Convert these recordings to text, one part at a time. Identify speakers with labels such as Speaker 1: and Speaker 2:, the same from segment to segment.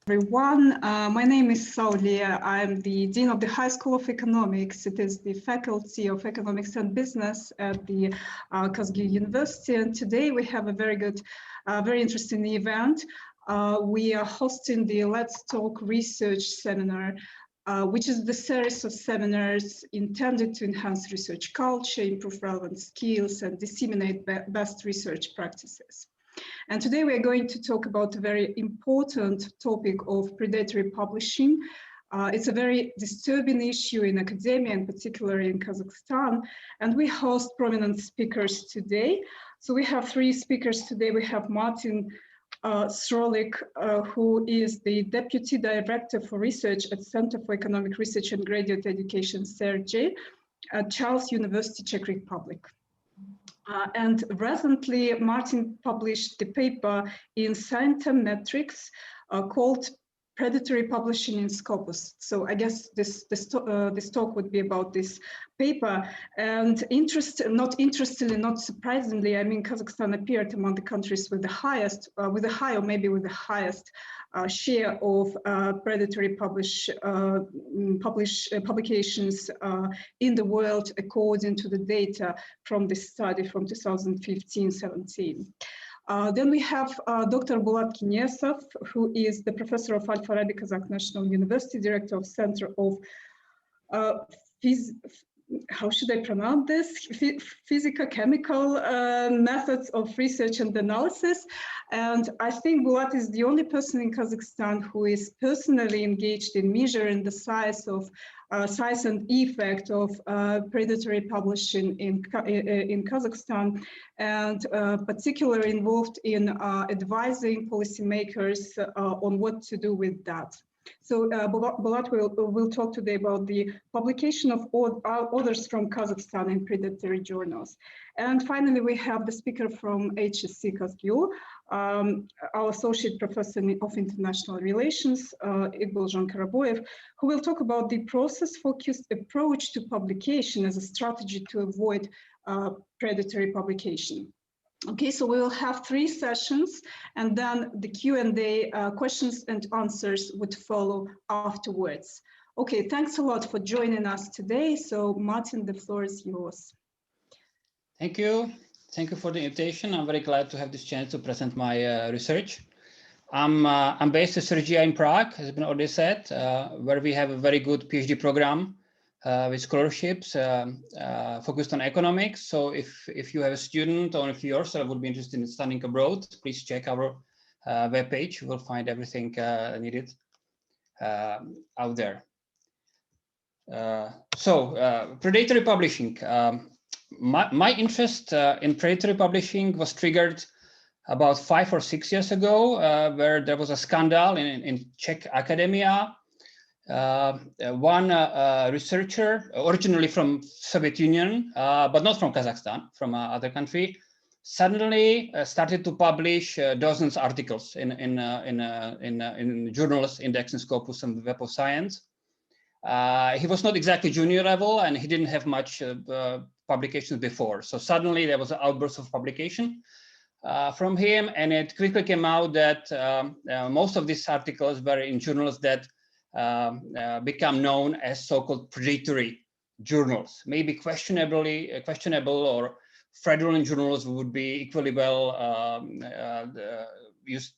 Speaker 1: Everyone, my name is Srholec. I'm the Dean of the High School of Economics. It is the Faculty of Economics and Business at the Kazakh University. And today we have a very interesting event. We are hosting the Let's Talk Research Seminar, which is the series of seminars intended to enhance research culture, improve relevant skills, and disseminate best research practices. And today we are going to talk about a very important topic of predatory publishing. It's a very disturbing issue in academia, and particularly in Kazakhstan. And we host prominent speakers today. So we have three speakers today. We have Martin Srholec, who is the Deputy Director for Research at Center for Economic Research and Graduate Education, 𝗬𝗂𝗍, at Charles University, Czech Republic. And recently, Martin published the paper in Scientometrics called Predatory Publishing in Scopus. So I guess this talk would be about this paper. And not surprisingly, I mean, Kazakhstan appeared among the countries with the highest, share of predatory publications in the world, according to the data from this study from 2015-17. Then we have Dr. Bulat Kenessov, who is the professor of Al-Farabi Kazakh National University, director of Center of how should I pronounce this? Physicochemical methods of research and analysis. And I think Bulat is the only person in Kazakhstan who is personally engaged in measuring the size and effect of predatory publishing in Kazakhstan, and particularly involved in advising policymakers on what to do with that. So Bulat will talk today about the publication of authors from Kazakhstan in predatory journals. And finally, we have the speaker from 𝗬𝗂𝗍𝗂 our associate professor of international relations, 𝗬𝗂𝗱𝗶𝘆, who will talk about the process-focused approach to publication as a strategy to avoid predatory publication. Okay, so we will have 3 sessions, and then the Q&A, questions and answers would follow afterwards. Okay, thanks a lot for joining us today. So Martin, the floor is yours.
Speaker 2: Thank you. Thank you for the invitation. I'm very glad to have this chance to present my research. I'm based at 𝗬𝗍 in Prague, as has been already said, where we have a very good PhD program with scholarships focused on economics. So if you have a student or if you yourself would be interested in studying abroad, please check our webpage. You will find everything needed out there. Predatory publishing. My interest in predatory publishing was triggered about 5 or 6 years ago, where there was a scandal in Czech academia. One researcher, originally from Soviet Union, but not from Kazakhstan, from other country, suddenly started to publish dozens of articles in journals indexing Scopus and Web of Science. He was not exactly junior level, and he didn't have much publications before. So suddenly there was an outburst of publication from him, and it quickly came out that most of these articles were in journals that become known as so-called predatory journals. Maybe questionable or fraudulent journals would be equally well used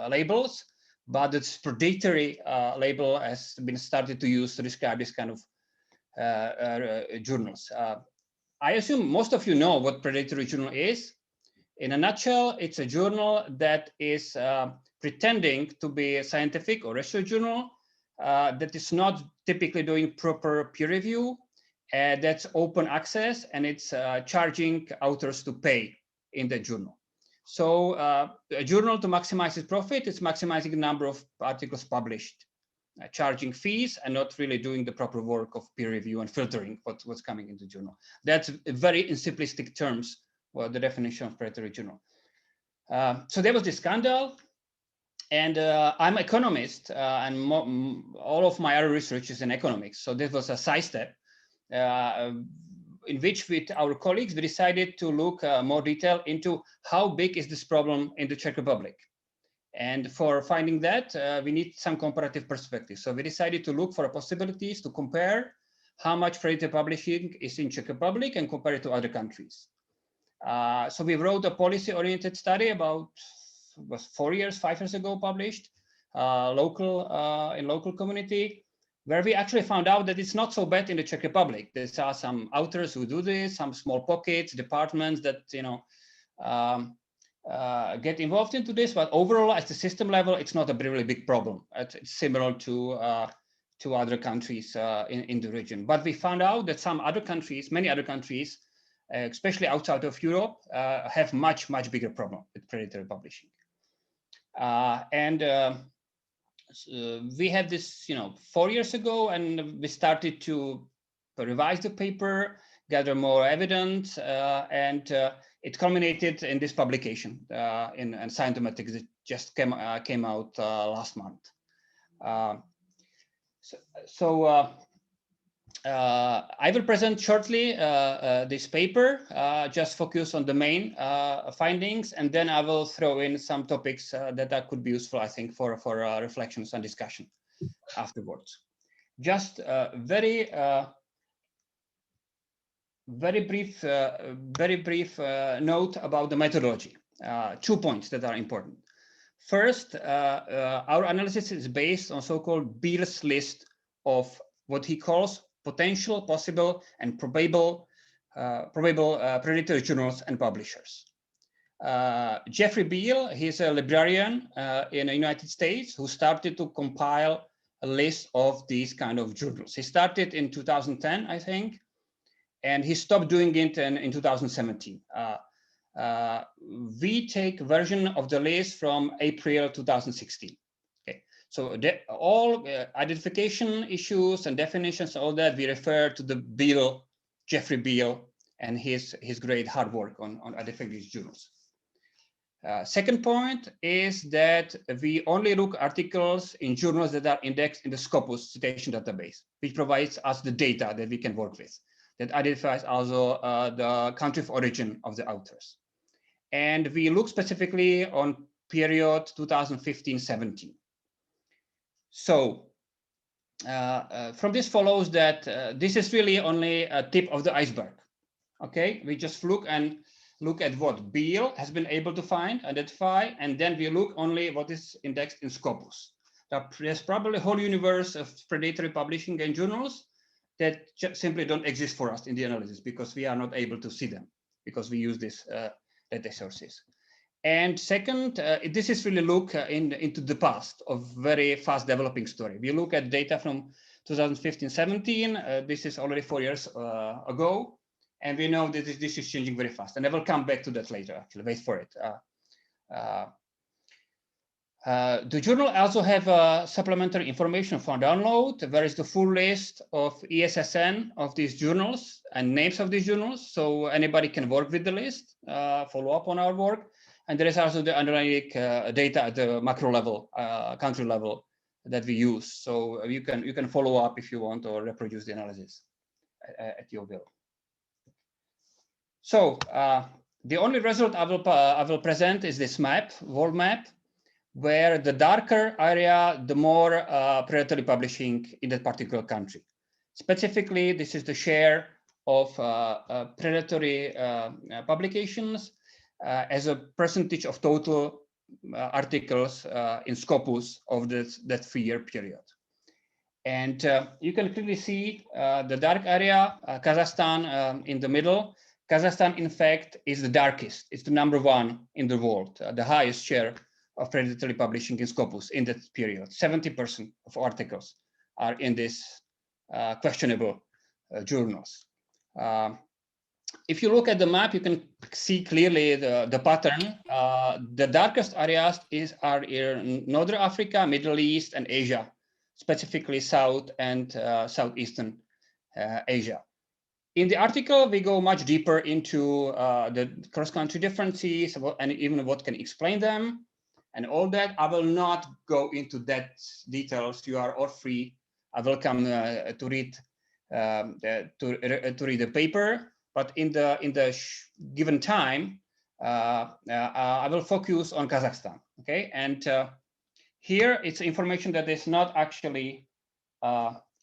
Speaker 2: labels, but it's predatory label has been started to use to describe this kind of journals. I assume most of you know what predatory journal is. In a nutshell, it's a journal that is pretending to be a scientific or research journal that is not typically doing proper peer review, that's open access, and it's charging authors to pay in the journal. So a journal, to maximize its profit, is maximizing the number of articles published, charging fees and not really doing the proper work of peer review and filtering what's coming into the journal. That's very in simplistic terms the definition of predatory journal. So there was this scandal, And I'm an economist, and all of my other research is in economics. So this was a sidestep in which, with our colleagues, we decided to look more detail into how big is this problem in the Czech Republic. And for finding that, we need some comparative perspective. So we decided to look for possibilities to compare how much predatory publishing is in Czech Republic and compare it to other countries. So we wrote a policy-oriented study about, was 5 years ago published, in local community, where we actually found out that it's not so bad in the Czech Republic. There are some authors who do this, some small pockets, departments that, you know, get involved into this, but overall, at the system level, it's not a really big problem. It's similar to other countries in the region. But we found out that some other countries, many other countries, especially outside of Europe, have much bigger problem with predatory publishing. We had this, 4 years ago, and we started to revise the paper, gather more evidence, and it culminated in this publication in Scientomatics. It just came out last month. I will present shortly this paper, just focus on the main findings, and then I will throw in some topics that could be useful, I think, for reflections and discussion afterwards. Just very brief note about the methodology. 2 points that are important. First, our analysis is based on so-called Beale's list of what he calls potential, possible, and probable predatory journals and publishers. Jeffrey Beale, he's a librarian in the United States who started to compile a list of these kind of journals. He started in 2010, I think, and he stopped doing it in 2017. We take version of the list from April 2016. Okay, so all identification issues and definitions, all that, we refer to the Jeffrey Beale, and his great hard work on identifying these journals. Second point is that we only look articles in journals that are indexed in the Scopus citation database, which provides us the data that we can work with, that identifies also the country of origin of the authors. And we look specifically on period 2015-17. So from this follows that this is really only a tip of the iceberg. Okay, we just look at what Beale has been able to find, identify, and then we look only what is indexed in Scopus. There's probably a whole universe of predatory publishing and journals that just simply don't exist for us in the analysis because we are not able to see them because we use this data sources. And second, this is really look into the past of very fast developing story. We look at data from 2015-17. This is already 4 years ago. And we know that this is changing very fast. And I will come back to that later, actually, wait for it. The journal also have supplementary information for download. There is the full list of ESSN of these journals and names of these journals. So anybody can work with the list, follow up on our work. And there is also the underlying data at the macro level, country level that we use. So you can follow up if you want or reproduce the analysis at your will. So the only result I will present is this map, world map, where the darker area, the more predatory publishing in that particular country. Specifically, this is the share of predatory publications as a percentage of total articles in Scopus of that 3-year period. And you can clearly see the dark area, Kazakhstan in the middle. Kazakhstan, in fact, is the darkest. It's the #1 in the world, the highest share of predatory publishing in Scopus in that period. 70% of articles are in this questionable journals. If you look at the map, you can see clearly the pattern. The darkest areas are in Northern Africa, Middle East, and Asia, specifically South and Southeastern Asia. In the article, we go much deeper into the cross-country differences and even what can explain them. and all that. I will not go into that details. You are all free. I welcome to read the paper, but in the given time, I will focus on Kazakhstan. Okay, and here it's information that is not actually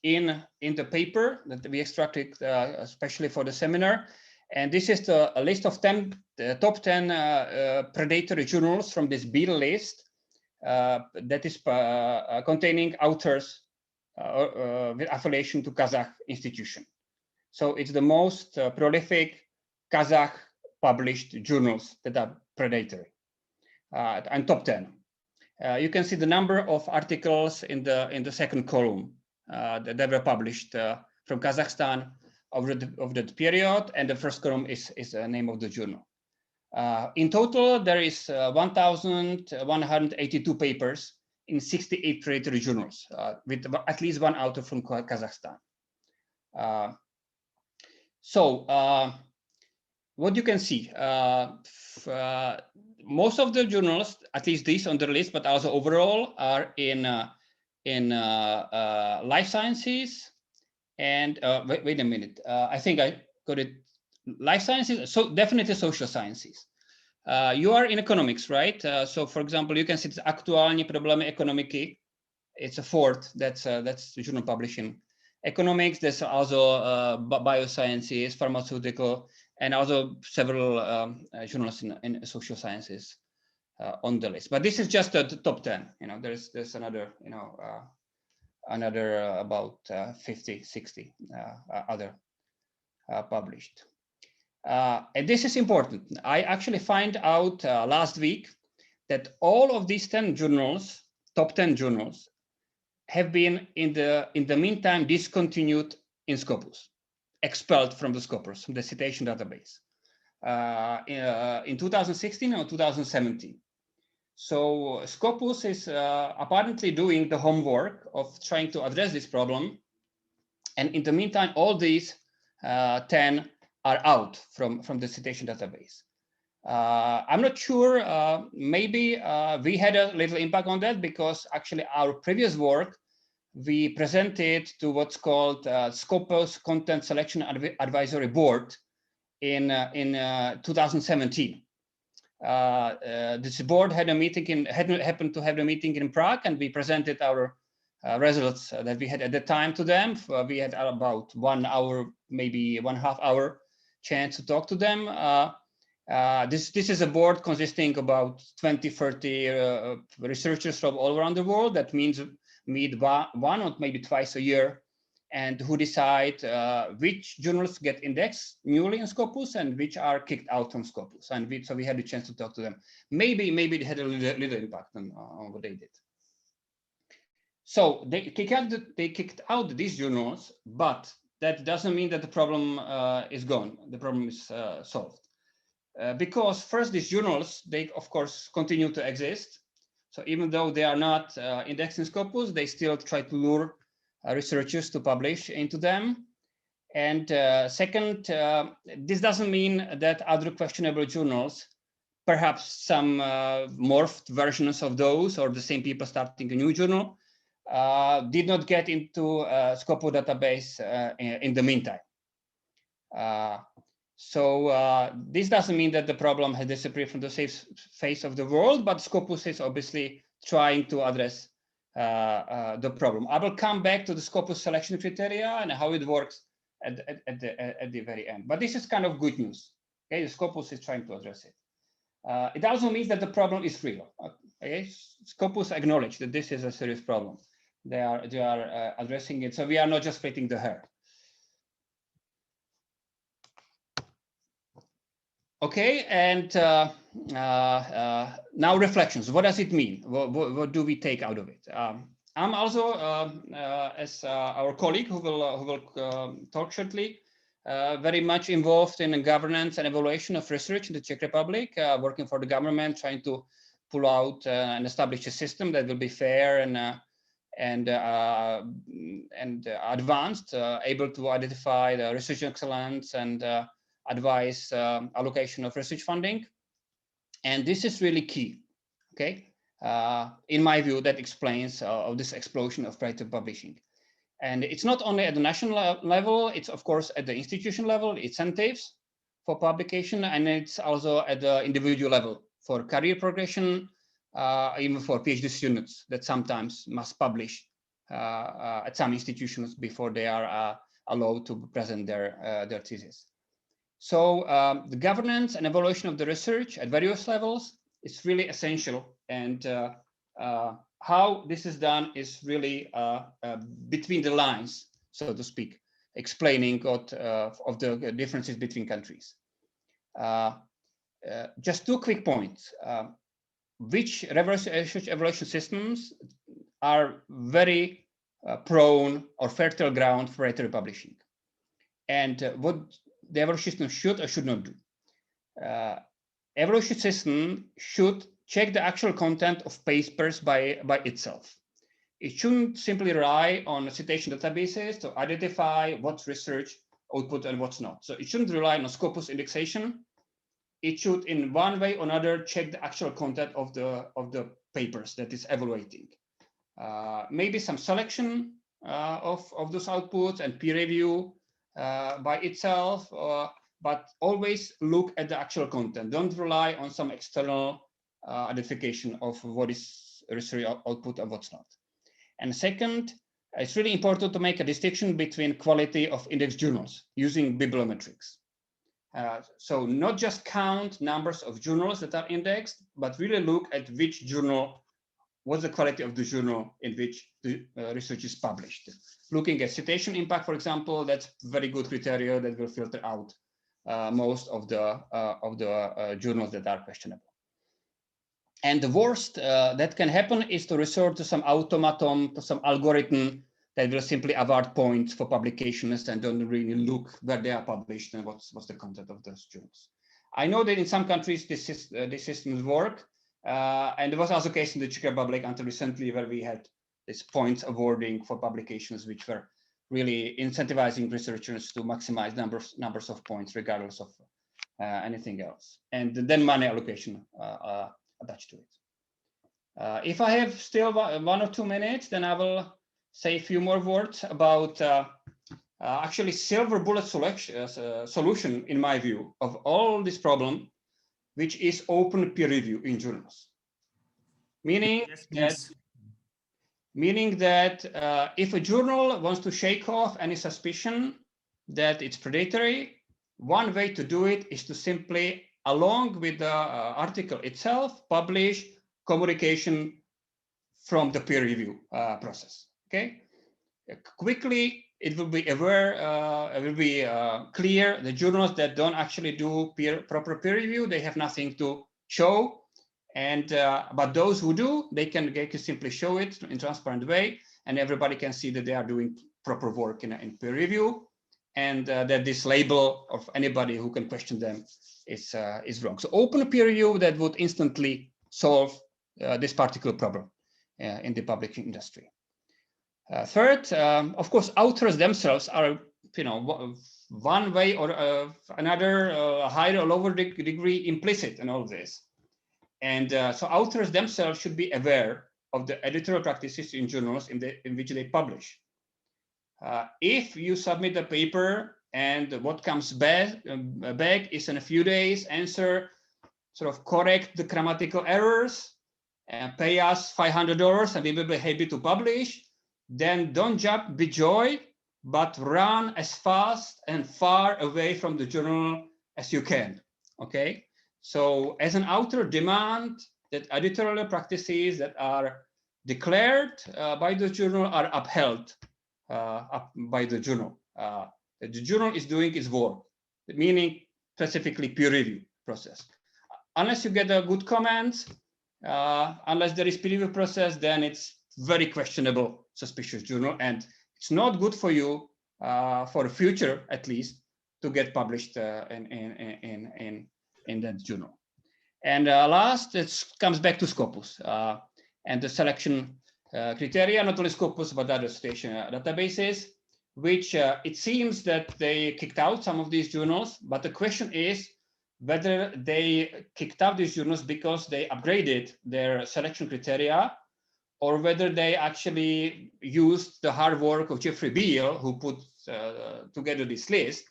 Speaker 2: in the paper that we extracted especially for the seminar. And this is a list of the top 10 predatory journals from this 𝗵𝗿𝗱𝗁 list that is containing authors with affiliation to Kazakh institution. So it's the most prolific Kazakh published journals that are predatory, and top 10. You can see the number of articles in the second column that were published from Kazakhstan over that period, and the first column is the name of the journal. In total, there is 1,182 papers in 68 predatory journals with at least one author from Kazakhstan. What you can see, most of the journals, at least these on the list, but also overall, are in life sciences. And wait a minute, I think I got it. Life sciences, so definitely social sciences. You are in economics, right? So for example, you can see it's 𝗬𝗂𝗯𝗹𝗶𝘰. It's a fourth. That's the journal publishing economics. There's also biosciences, pharmaceutical, and also several journals in social sciences on the list. But this is just the top 10. You know, there's another, you know, another about 50, 60 other published. And this is important. I actually find out last week that all of these 10 journals, top 10 journals, have been in the meantime discontinued in Scopus, expelled from the Scopus, from the citation database, in 2016 or 2017. So Scopus is apparently doing the homework of trying to address this problem. And in the meantime, all these 10 are out from the citation database. I'm not sure, maybe we had a little impact on that, because actually our previous work, we presented to what's called Scopus Content Selection Advisory Board in 2017. This board had a meeting happened to have a meeting in Prague, and we presented our results that we had at the time to them. We had about 1 hour, maybe 1.5 hour chance to talk to them. This is a board consisting about 20, 30 researchers from all around the world. That means meet one or maybe twice a year, and who decide which journals get indexed newly in Scopus and which are kicked out from Scopus. And so we had the chance to talk to them. Maybe it had a little impact on what they did. So they kicked out these journals, but that doesn't mean that the problem is gone. The problem is solved. Because first, these journals, they of course continue to exist. So even though they are not indexed in Scopus, they still try to lure researchers to publish into them. And second, this doesn't mean that other questionable journals, perhaps some morphed versions of those, or the same people starting a new journal, did not get into Scopus database in the meantime. So this doesn't mean that the problem has disappeared from the face of the world, but Scopus is obviously trying to address the problem. I will come back to the Scopus selection criteria and how it works at the very end. But this is kind of good news. Okay, the Scopus is trying to address it. It also means that the problem is real. Okay, Scopus acknowledge that this is a serious problem. They are addressing it. So we are not just splitting the hair. Okay, and now reflections. What does it mean? What do we take out of it? I'm also, as our colleague who will talk shortly, very much involved in the governance and evaluation of research in the Czech Republic, working for the government, trying to pull out and establish a system that will be fair and advanced, able to identify the research excellence and advise allocation of research funding. And this is really key. Okay, in my view, that explains this explosion of predatory publishing. And it's not only at the national level, it's of course at the institution level, incentives for publication, and it's also at the individual level for career progression, even for PhD students that sometimes must publish at some institutions before they are allowed to present their thesis. So the governance and evaluation of the research at various levels is really essential, and how this is done is really between the lines, so to speak, explaining what of the differences between countries. Just two quick points. Which research evaluation systems are very prone or fertile ground for predatory publishing, and what the evaluation system should or should not do. Evaluation system should check the actual content of papers by itself. It shouldn't simply rely on citation databases to identify what's research output and what's not. So it shouldn't rely on Scopus indexation. It should, in one way or another, check the actual content of the papers that is evaluating. Maybe some selection of those outputs and peer review by itself, but always look at the actual content. Don't rely on some external identification of what is research output and what's not. And second, it's really important to make a distinction between quality of index journals using bibliometrics. So not just count numbers of journals that are indexed, but really look at which journal, what's the quality of the journal in which the research is published. Looking at citation impact, for example, that's very good criteria that will filter out most of the journals that are questionable. And the worst that can happen is to resort to some automaton, to some algorithm that will simply award points for publications and don't really look where they are published and what's the content of those journals. I know that in some countries these systems work, and there was also a case in the Czech Republic until recently where we had this points awarding for publications which were really incentivizing researchers to maximize numbers of points regardless of anything else, and then money allocation attached to it. If I have still 1 or 2 minutes, then I will say a few more words about actually silver bullet solution, in my view, of all this problem, which is open peer review in journals. Meaning that if a journal wants to shake off any suspicion that it's predatory, one way to do it is to simply, along with the article itself, publish communication from the peer review process. Okay, quickly it will be aware, it will be clear the journals that don't actually do proper peer review, they have nothing to show, and but those who do, they can simply show it in a transparent way, and everybody can see that they are doing proper work in peer review, and that this label of anybody who can question them is wrong. So open peer review that would instantly solve this particular problem in the publishing industry. Third, of course, authors themselves are, one way or another, higher or lower degree implicit in all this. And so authors themselves should be aware of the editorial practices in journals in which they publish. If you submit a paper and what comes back is in a few days answer, sort of correct the grammatical errors and pay us $500 and we will be happy to publish, then don't jump with joy, but run as fast and far away from the journal as you can. Okay, so as an author, demand that editorial practices that are declared by the journal are upheld by the journal. That the journal is doing its work, meaning specifically peer review process. Unless you get a good comments, unless there is peer review process, then it's very questionable, suspicious journal, and it's not good for you for the future, at least, to get published in that journal. And last, it comes back to Scopus and the selection criteria, not only Scopus but other citation databases, which it seems that they kicked out some of these journals. But the question is whether they kicked out these journals because they upgraded their selection criteria, or whether they actually used the hard work of Jeffrey Beall, who put together this list,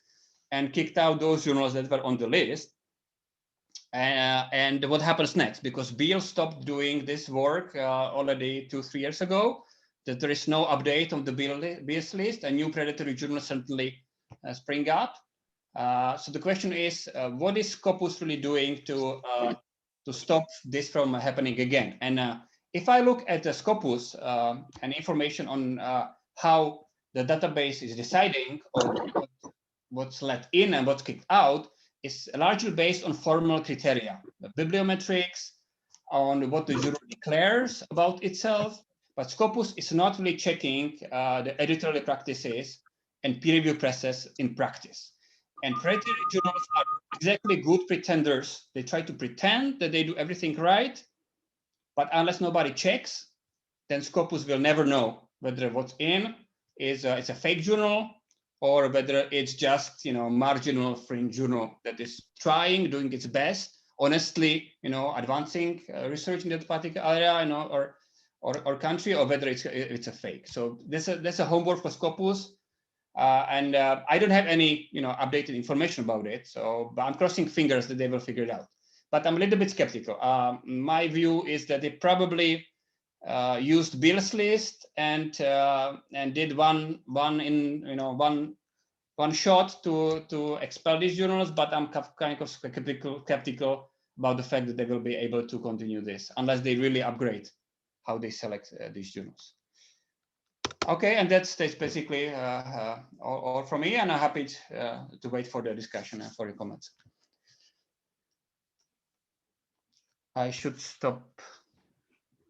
Speaker 2: and kicked out those journals that were on the list. And what happens next? Because Beall stopped doing this work already 2-3 years ago, that there is no update on the Beall's list, and new predatory journals certainly spring up. So the question is, what is Scopus really doing to stop this from happening again? And if I look at the Scopus and information on how the database is deciding on what's let in and what's kicked out, is largely based on formal criteria, the bibliometrics, on what the journal declares about itself. But Scopus is not really checking the editorial practices and peer review process in practice. And predatory journals are exactly good pretenders. They try to pretend that they do everything right, but unless nobody checks, then Scopus will never know whether what's in is it's a fake journal, or whether it's just, marginal fringe journal that is doing its best, honestly, advancing research in that particular area, or country, or whether it's a fake. So that's a homework for Scopus, and I don't have any, updated information about it. So, but I'm crossing fingers that they will figure it out. But I'm a little bit skeptical. My view is that they probably used Beall's list and did one shot to expel these journals, but I'm kind of skeptical about the fact that they will be able to continue this unless they really upgrade how they select these journals. Okay, and that's basically all from me, and I'm happy to wait for the discussion and for your comments. I should stop.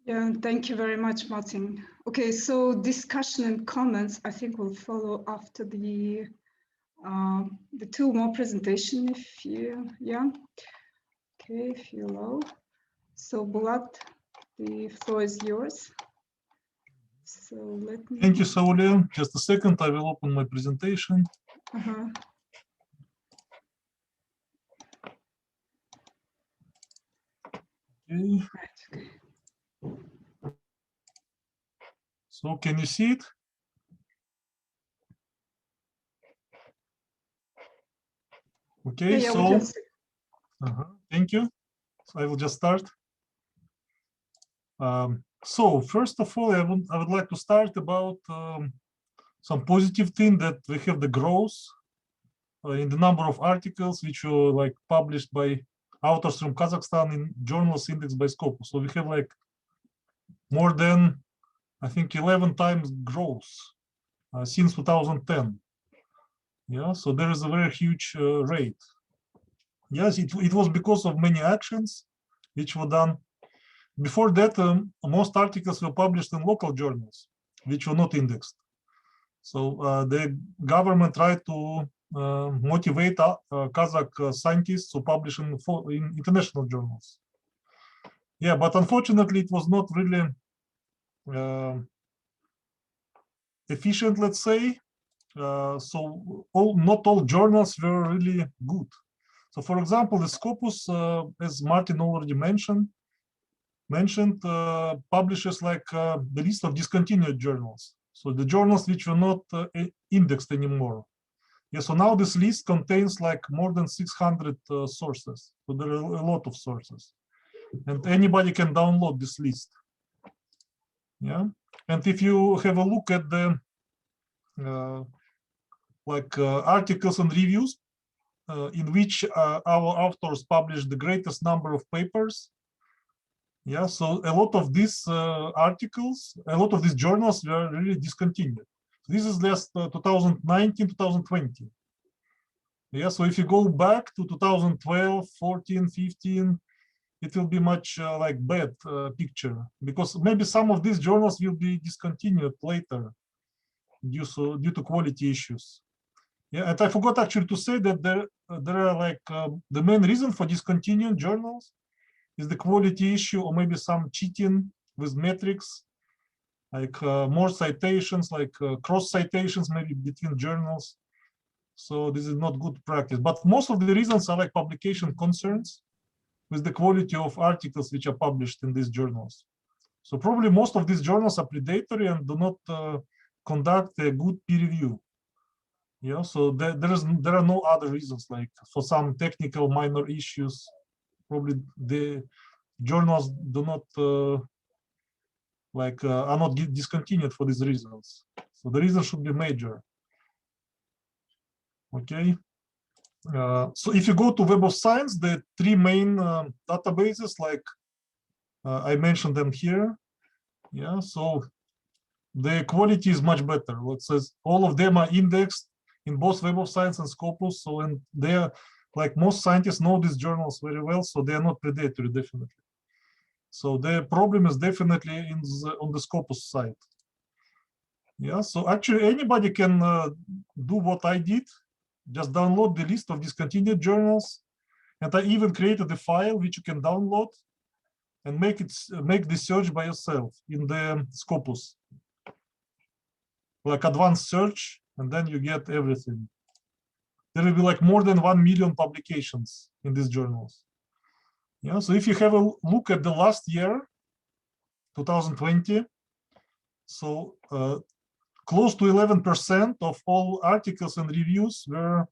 Speaker 1: Yeah, thank you very much, Martin. Okay, so discussion and comments, I think, will follow after the 2 more presentation, if you, okay, if you allow. So Bulat, the floor is yours. So let me.
Speaker 3: Thank you, Saulia. Just a second, I will open my presentation. Okay. So can you see it? Okay,
Speaker 1: Yeah,
Speaker 3: so thank you. So I will just start. So first of all, I would like to start about some positive thing, that we have the growth in the number of articles which were published by authors from Kazakhstan in journals indexed by Scopus. So we have more than, I think, 11 times growth since 2010. Yeah, so there is a very huge rate. Yes, it was because of many actions which were done. Before that, most articles were published in local journals, which were not indexed. So the government tried to motivate Kazakh scientists to publish in international journals. Yeah, but unfortunately, it was not really efficient, let's say. So not all journals were really good. So, for example, the Scopus, as Martin already mentioned, publishes the list of discontinued journals. So the journals which were not indexed anymore. Yeah, so now this list contains more than 600 sources. So there are a lot of sources, and anybody can download this list. Yeah, and if you have a look at the articles and reviews in which our authors publish the greatest number of papers. Yeah, so a lot of these articles, a lot of these journals were really discontinued. This is just 2019, 2020. Yeah, so if you go back to 2012, 14, 15, it will be much bad picture, because maybe some of these journals will be discontinued later due to quality issues. Yeah, and I forgot actually to say that there are the main reason for discontinuing journals is the quality issue, or maybe some cheating with metrics, more citations, cross citations maybe between journals. So this is not good practice. But most of the reasons are like publication concerns with the quality of articles which are published in these journals. So probably most of these journals are predatory and do not conduct a good peer review. Yeah, so there are no other reasons, like for some technical minor issues, probably the journals do not are not discontinued for these reasons. So the reason should be major. Okay. So if you go to Web of Science, the three main databases, like I mentioned them here. Yeah, so the quality is much better. It says all of them are indexed in both Web of Science and Scopus. So, and they are, like, most scientists know these journals very well, so they are not predatory, definitely. So the problem is definitely on the Scopus side. Yeah, so actually anybody can do what I did, just download the list of discontinued journals, and I even created a file which you can download and make the search by yourself in the Scopus, like advanced search, and then you get everything. There will be like more than 1 million publications in these journals. Yeah, so if you have a look at the last year, 2020, so close to 11% of all articles and reviews were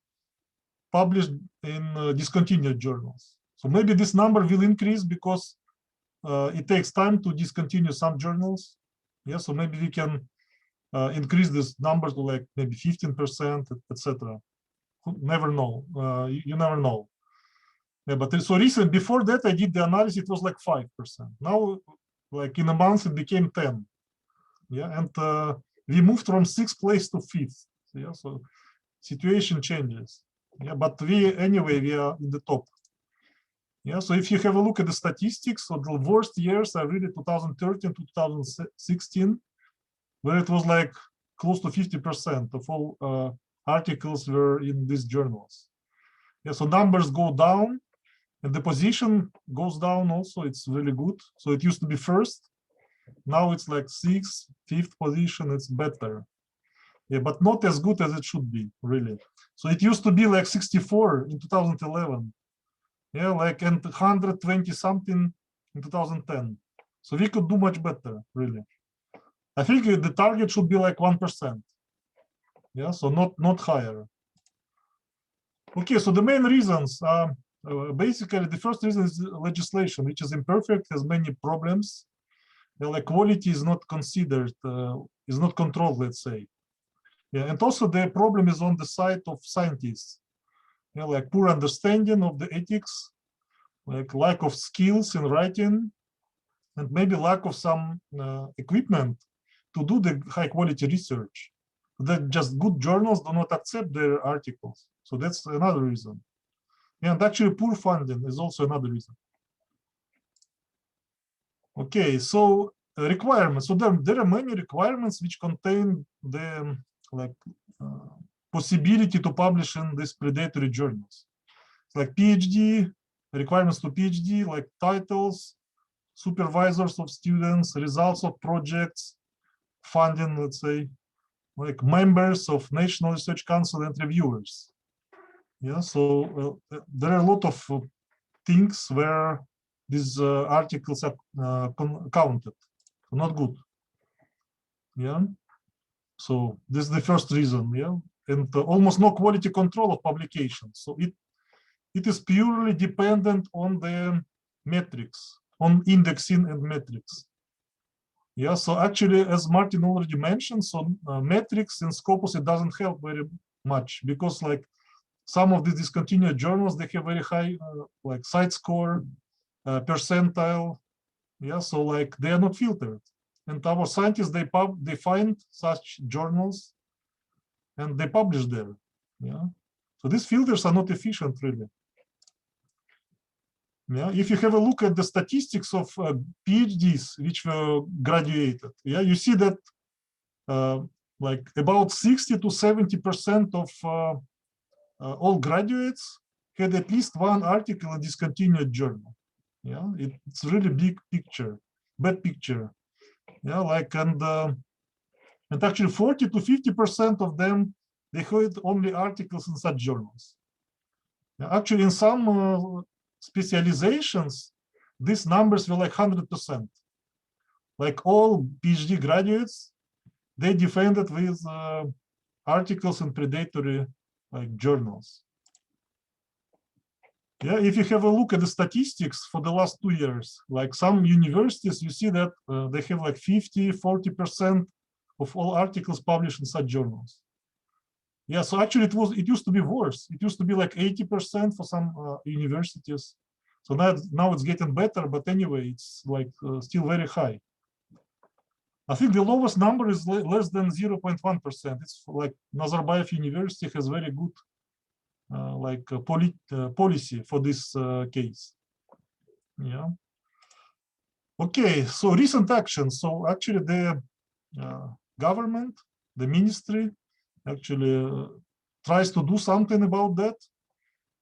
Speaker 3: published in discontinued journals. So maybe this number will increase because it takes time to discontinue some journals. Yeah, so maybe we can increase this number to like maybe 15%, etc. Never know. You never know. Yeah, but so recent, before that, I did the analysis, it was like 5%. Now, like in a month, it became 10. Yeah, and we moved from 6th place to 5th. Yeah, so situation changes. Yeah, but anyway, we are in the top. Yeah, so if you have a look at the statistics, so the worst years are really 2013 to 2016, where it was like close to 50% of all articles were in these journals. Yeah, so numbers go down, and the position goes down also. It's really good. So it used to be first. Now it's like 6th, 5th position. It's better. Yeah, but not as good as it should be, really. So it used to be like 64 in 2011. Yeah, like, and 120 something in 2010. So we could do much better, really. I think the target should be like 1%. Yeah, so not higher. Okay, so the main reasons are basically the first reason is legislation, which is imperfect, has many problems. Like quality is not considered, is not controlled, let's say. Yeah, and also the problem is on the side of scientists. Yeah, like poor understanding of the ethics, like lack of skills in writing, and maybe lack of some equipment to do the high quality research. That just good journals do not accept their articles. So that's another reason. And actually poor funding is also another reason. Okay, so requirements. So there are many requirements which contain the possibility to publish in these predatory journals. It's like PhD, requirements to PhD, like titles, supervisors of students, results of projects, funding, let's say, like members of National Research Council and reviewers. Yeah, so there are a lot of things where these articles are counted. Not good. Yeah. So this is the first reason. Yeah, and almost no quality control of publications. So it is purely dependent on the metrics, on indexing and metrics. Yeah, so actually, as Martin already mentioned, so metrics in Scopus, it doesn't help very much because like some of the discontinued journals, they have very high like site score, percentile. Yeah, so like they are not filtered. And our scientists, they find such journals and they publish there. Yeah, so these filters are not efficient, really. Yeah, if you have a look at the statistics of PhDs which were graduated, yeah, you see that like about 60 to 70% of all graduates had at least one article in discontinued journal. Yeah, it's really big picture, bad picture. Yeah, like and actually 40 to 50% of them they had only articles in such journals. Actually, in some specializations, these numbers were like 100%. Like all PhD graduates, they defended with articles in predatory like journals. Yeah, if you have a look at the statistics for the last 2 years, like some universities, you see that they have like 50–40% of all articles published in such journals. Yeah, so actually it used to be worse. It used to be like 80% for some universities. So now it's getting better, but anyway, it's like still very high. I think the lowest number is less than 0.1%. It's like Nazarbayev University has very good policy for this case. Yeah. Okay, so recent actions. So actually the government, the ministry, actually tries to do something about that.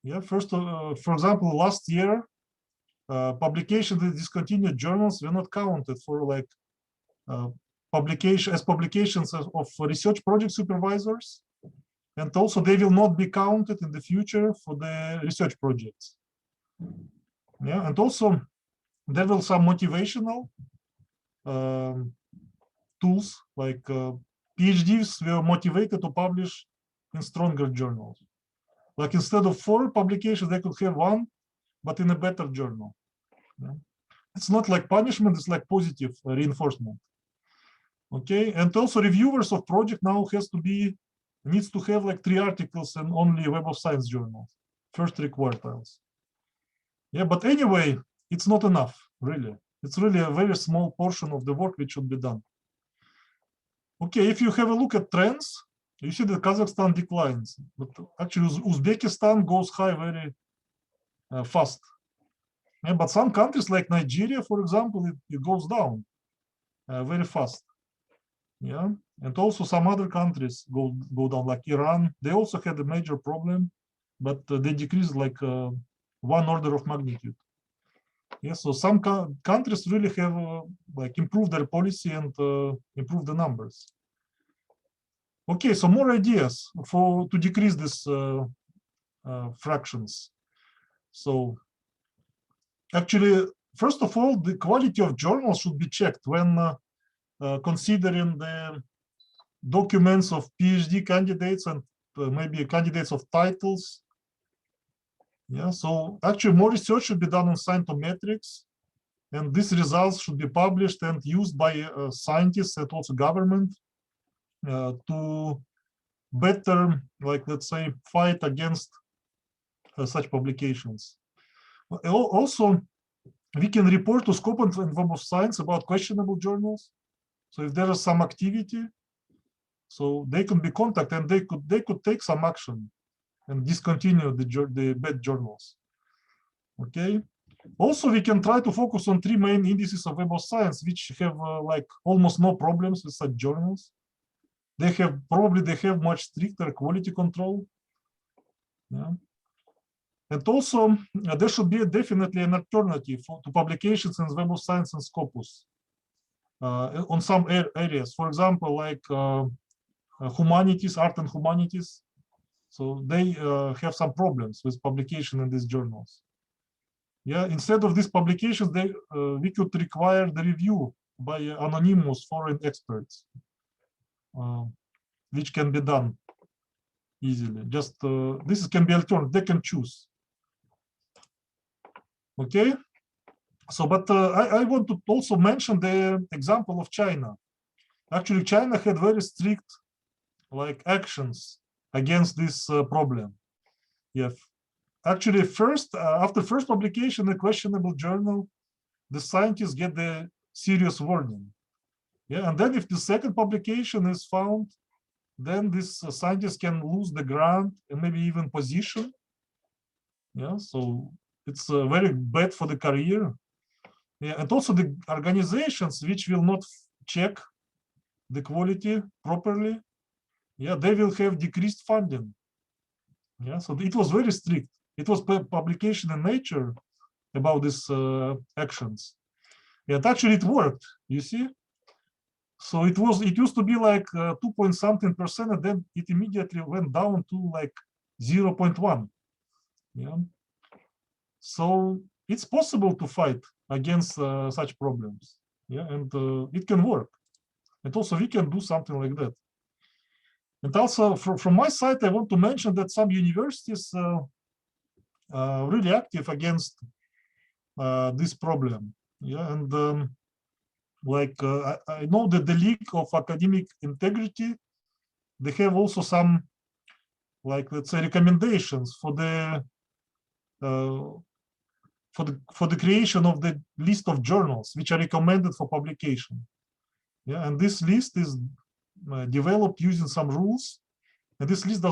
Speaker 3: Yeah, first, for example, last year, publications in discontinued journals were not counted for like publications of research project supervisors, and also they will not be counted in the future for the research projects. Yeah, and also there will some motivational tools, like PhDs were motivated to publish in stronger journals. Like instead of 4 publications, they could have 1, but in a better journal. Yeah. It's not like punishment, it's like positive reinforcement. Okay, and also reviewers of project now needs to have like 3 articles in only Web of Science journals, first 3 quartiles. Yeah, but anyway, it's not enough, really. It's really a very small portion of the work which should be done. Okay, if you have a look at trends, you see that Kazakhstan declines, but actually Uzbekistan goes high very fast. Yeah, but some countries like Nigeria, for example, it goes down very fast. Yeah, and also some other countries go down, like Iran. They also had a major problem, but they decreased like 1 order of magnitude. Yeah, so some countries really have like improved their policy and improved the numbers. Okay, so more ideas to decrease these fractions. So actually, first of all, the quality of journals should be checked when considering the documents of PhD candidates and maybe candidates of titles. Yeah, so actually more research should be done on scientometrics, and these results should be published and used by scientists and also government to better, like, let's say, fight against such publications. Also, we can report to Scope and Web of Science about questionable journals. So if there is some activity, so they can be contacted and they could take some action and discontinue the bad journals. Okay. Also, we can try to focus on 3 main indices of Web of Science, which have like almost no problems with such journals. They have much stricter quality control. Yeah. And also, there should be definitely an alternative to publications in Web of Science and Scopus on some areas. For example, like humanities, art and humanities. So they have some problems with publication in these journals. Yeah, instead of these publications, we could require the review by anonymous foreign experts, which can be done easily. Just this can be alternative. They can choose. Okay. So, but I want to also mention the example of China. Actually, China had very strict, like, actions against this problem. Yeah. Actually, after first publication in a questionable journal, the scientists get the serious warning. Yeah, and then if the second publication is found, then this scientist can lose the grant and maybe even position. Yeah, so it's very bad for the career. Yeah, and also the organizations which will not check the quality properly, yeah, they will have decreased funding. Yeah, so it was very strict. It was publication in Nature about these actions. And actually it worked, you see. So it used to be like 2-point-something%, and then it immediately went down to like 0.1. Yeah. So it's possible to fight against such problems. Yeah, and it can work. And also we can do something like that. And also from my side, I want to mention that some universities are really active against this problem. Yeah, and I know that the League of Academic Integrity, they have also some, like, let's say, recommendations for the creation of the list of journals which are recommended for publication. Yeah, and this list is developed using some rules, and this list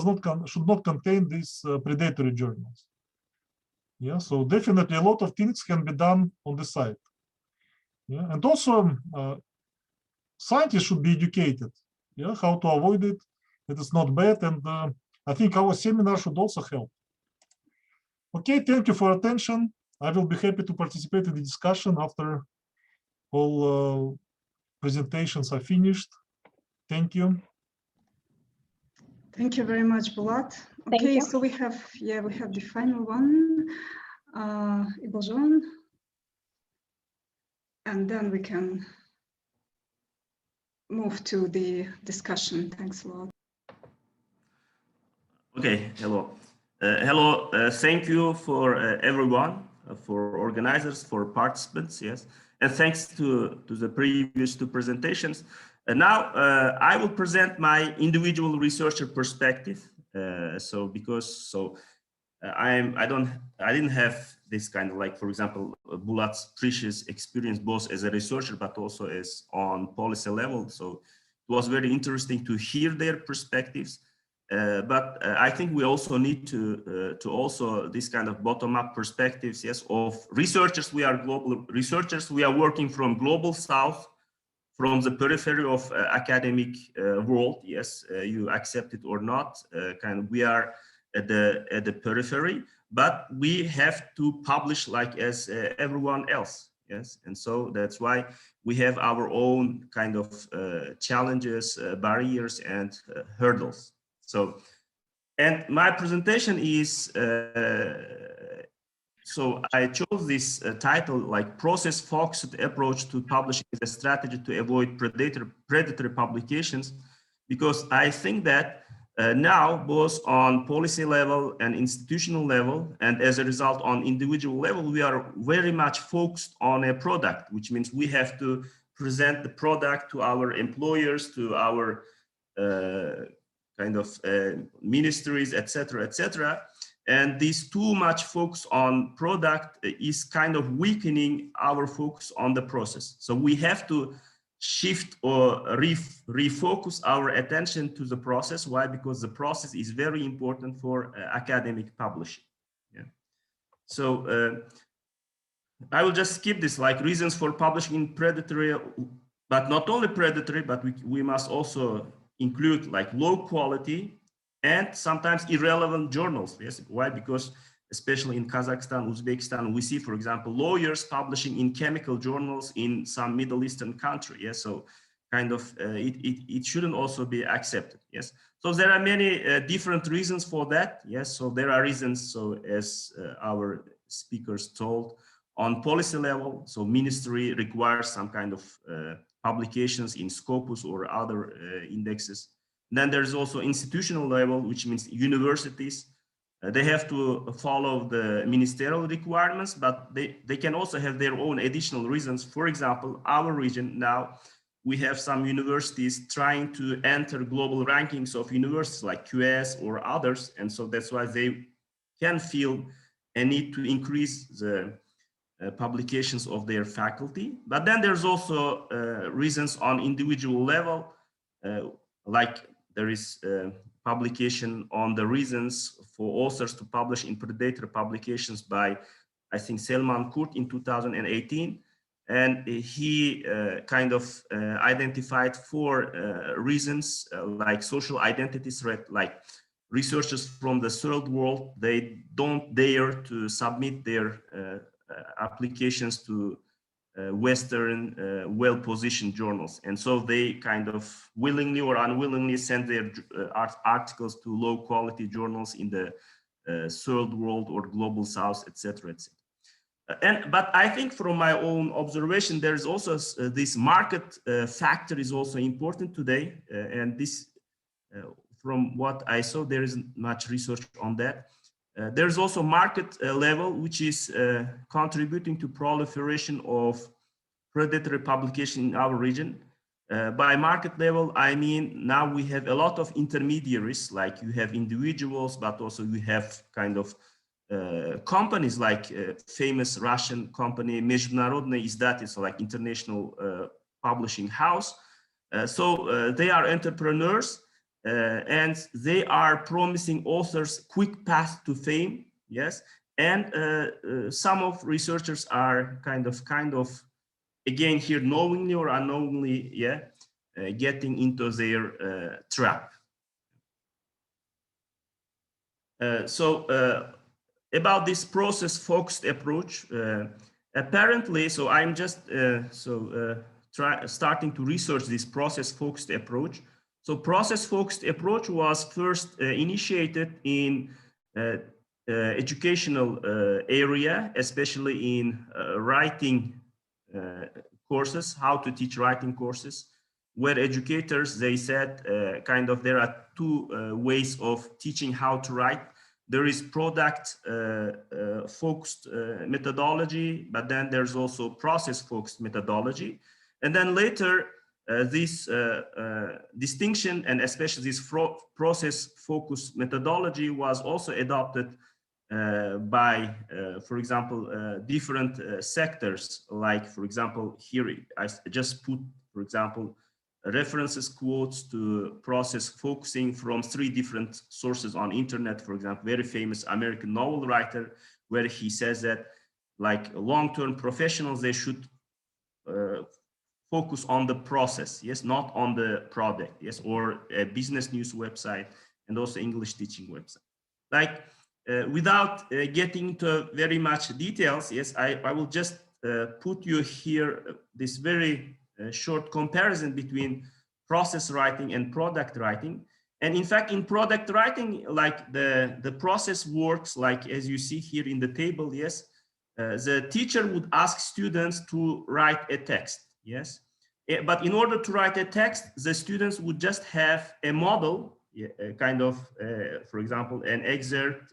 Speaker 3: should not contain these predatory journals. Yeah, so definitely a lot of things can be done on the site. Yeah, and also scientists should be educated. Yeah, how to avoid it. It is not bad, and I think our seminar should also help. Okay, thank you for attention. I will be happy to participate in the discussion after all presentations are finished. Thank you.
Speaker 1: Thank you very much, Bulat. Okay, so we have the final one, 𝗂𝗂𝗱𝗶𝘁𝗍𝗄, and then we can move to the discussion. Thanks a lot.
Speaker 4: Okay, hello. Hello, thank you for everyone, for organizers, for participants, yes. And thanks to the previous two presentations. And now I will present my individual researcher perspective. I didn't have this kind of, like, for example, Bulat Kenessov's experience both as a researcher but also as on policy level. So it was very interesting to hear their perspectives. But I think we also need to also this kind of bottom-up perspectives, yes, of researchers. We are global researchers. We are working from global south, from the periphery of academic world. Yes, you accept it or not. We are at the periphery, but we have to publish like as everyone else. Yes, and so that's why we have our own kind of challenges, barriers, and hurdles. So, and my presentation is, so I chose this title, like process-focused approach to publishing as a strategy to avoid predatory publications, because I think that now both on policy level and institutional level, and as a result on individual level, we are very much focused on a product, which means we have to present the product to our employers, to our ministries, etc. And this too much focus on product is kind of weakening our focus on the process. So we have to shift or refocus our attention to the process. Why? Because the process is very important for academic publishing. Yeah. So I will just skip this, like reasons for publishing in predatory, but not only predatory, but we must also include like low quality and sometimes irrelevant journals. Yes, why? Because especially in Kazakhstan, Uzbekistan, we see, for example, lawyers publishing in chemical journals in some Middle Eastern country. Yes, so kind of it shouldn't also be accepted. Yes, so there are many different reasons for that. Yes, so there are reasons. So as our speakers told, on policy level, so ministry requires some kind of publications in Scopus or other indexes. Then there's also institutional level, which means universities. They have to follow the ministerial requirements, but they can also have their own additional reasons. For example, our region now, we have some universities trying to enter global rankings of universities like QS or others. And so that's why they can feel a need to increase the publications of their faculty. But then there's also reasons on individual level, like there is publication on the reasons for authors to publish in predatory publications by, I think, Selman Kurt in 2018. And he kind of identified 4 reasons, like social identity threat, like researchers from the third world, they don't dare to submit their applications to Western well-positioned journals. And so they kind of willingly or unwillingly send their articles to low-quality journals in the third world or global south, etc., etc. But I think from my own observation, there is also this market factor is also important today. And this, from what I saw, there isn't much research on that. There's also market level, which is contributing to proliferation of predatory publication in our region. By market level, I mean, now we have a lot of intermediaries, like you have individuals, but also you have kind of companies like famous Russian company Международное издательство, like international publishing house. So they are entrepreneurs and they are promising authors quick path to fame. Yes, and some of researchers are kind of again here knowingly or unknowingly, yeah, getting into their trap. About this process-focused approach, apparently, so I'm just starting to research this process-focused approach. So process-focused approach was first initiated in educational area, especially in writing courses, how to teach writing courses, where educators, they said kind of there are two ways of teaching how to write. There is product focused methodology, but then there's also process focused methodology. And then later this distinction and especially this process focused methodology was also adopted by, for example, different sectors, like, for example, here I just put, for example, references quotes to process focusing from 3 different sources on internet. For example, very famous American novel writer, where he says that like long-term professionals, they should focus on the process, yes, not on the product, yes, or a business news website and also English teaching website. Like without getting into very much details, yes, I will just put you here this very short comparison between process writing and product writing. And in fact, in product writing, like the process works like as you see here in the table, yes, the teacher would ask students to write a text, yes. But in order to write a text, the students would just have a model, kind of, for example, an excerpt,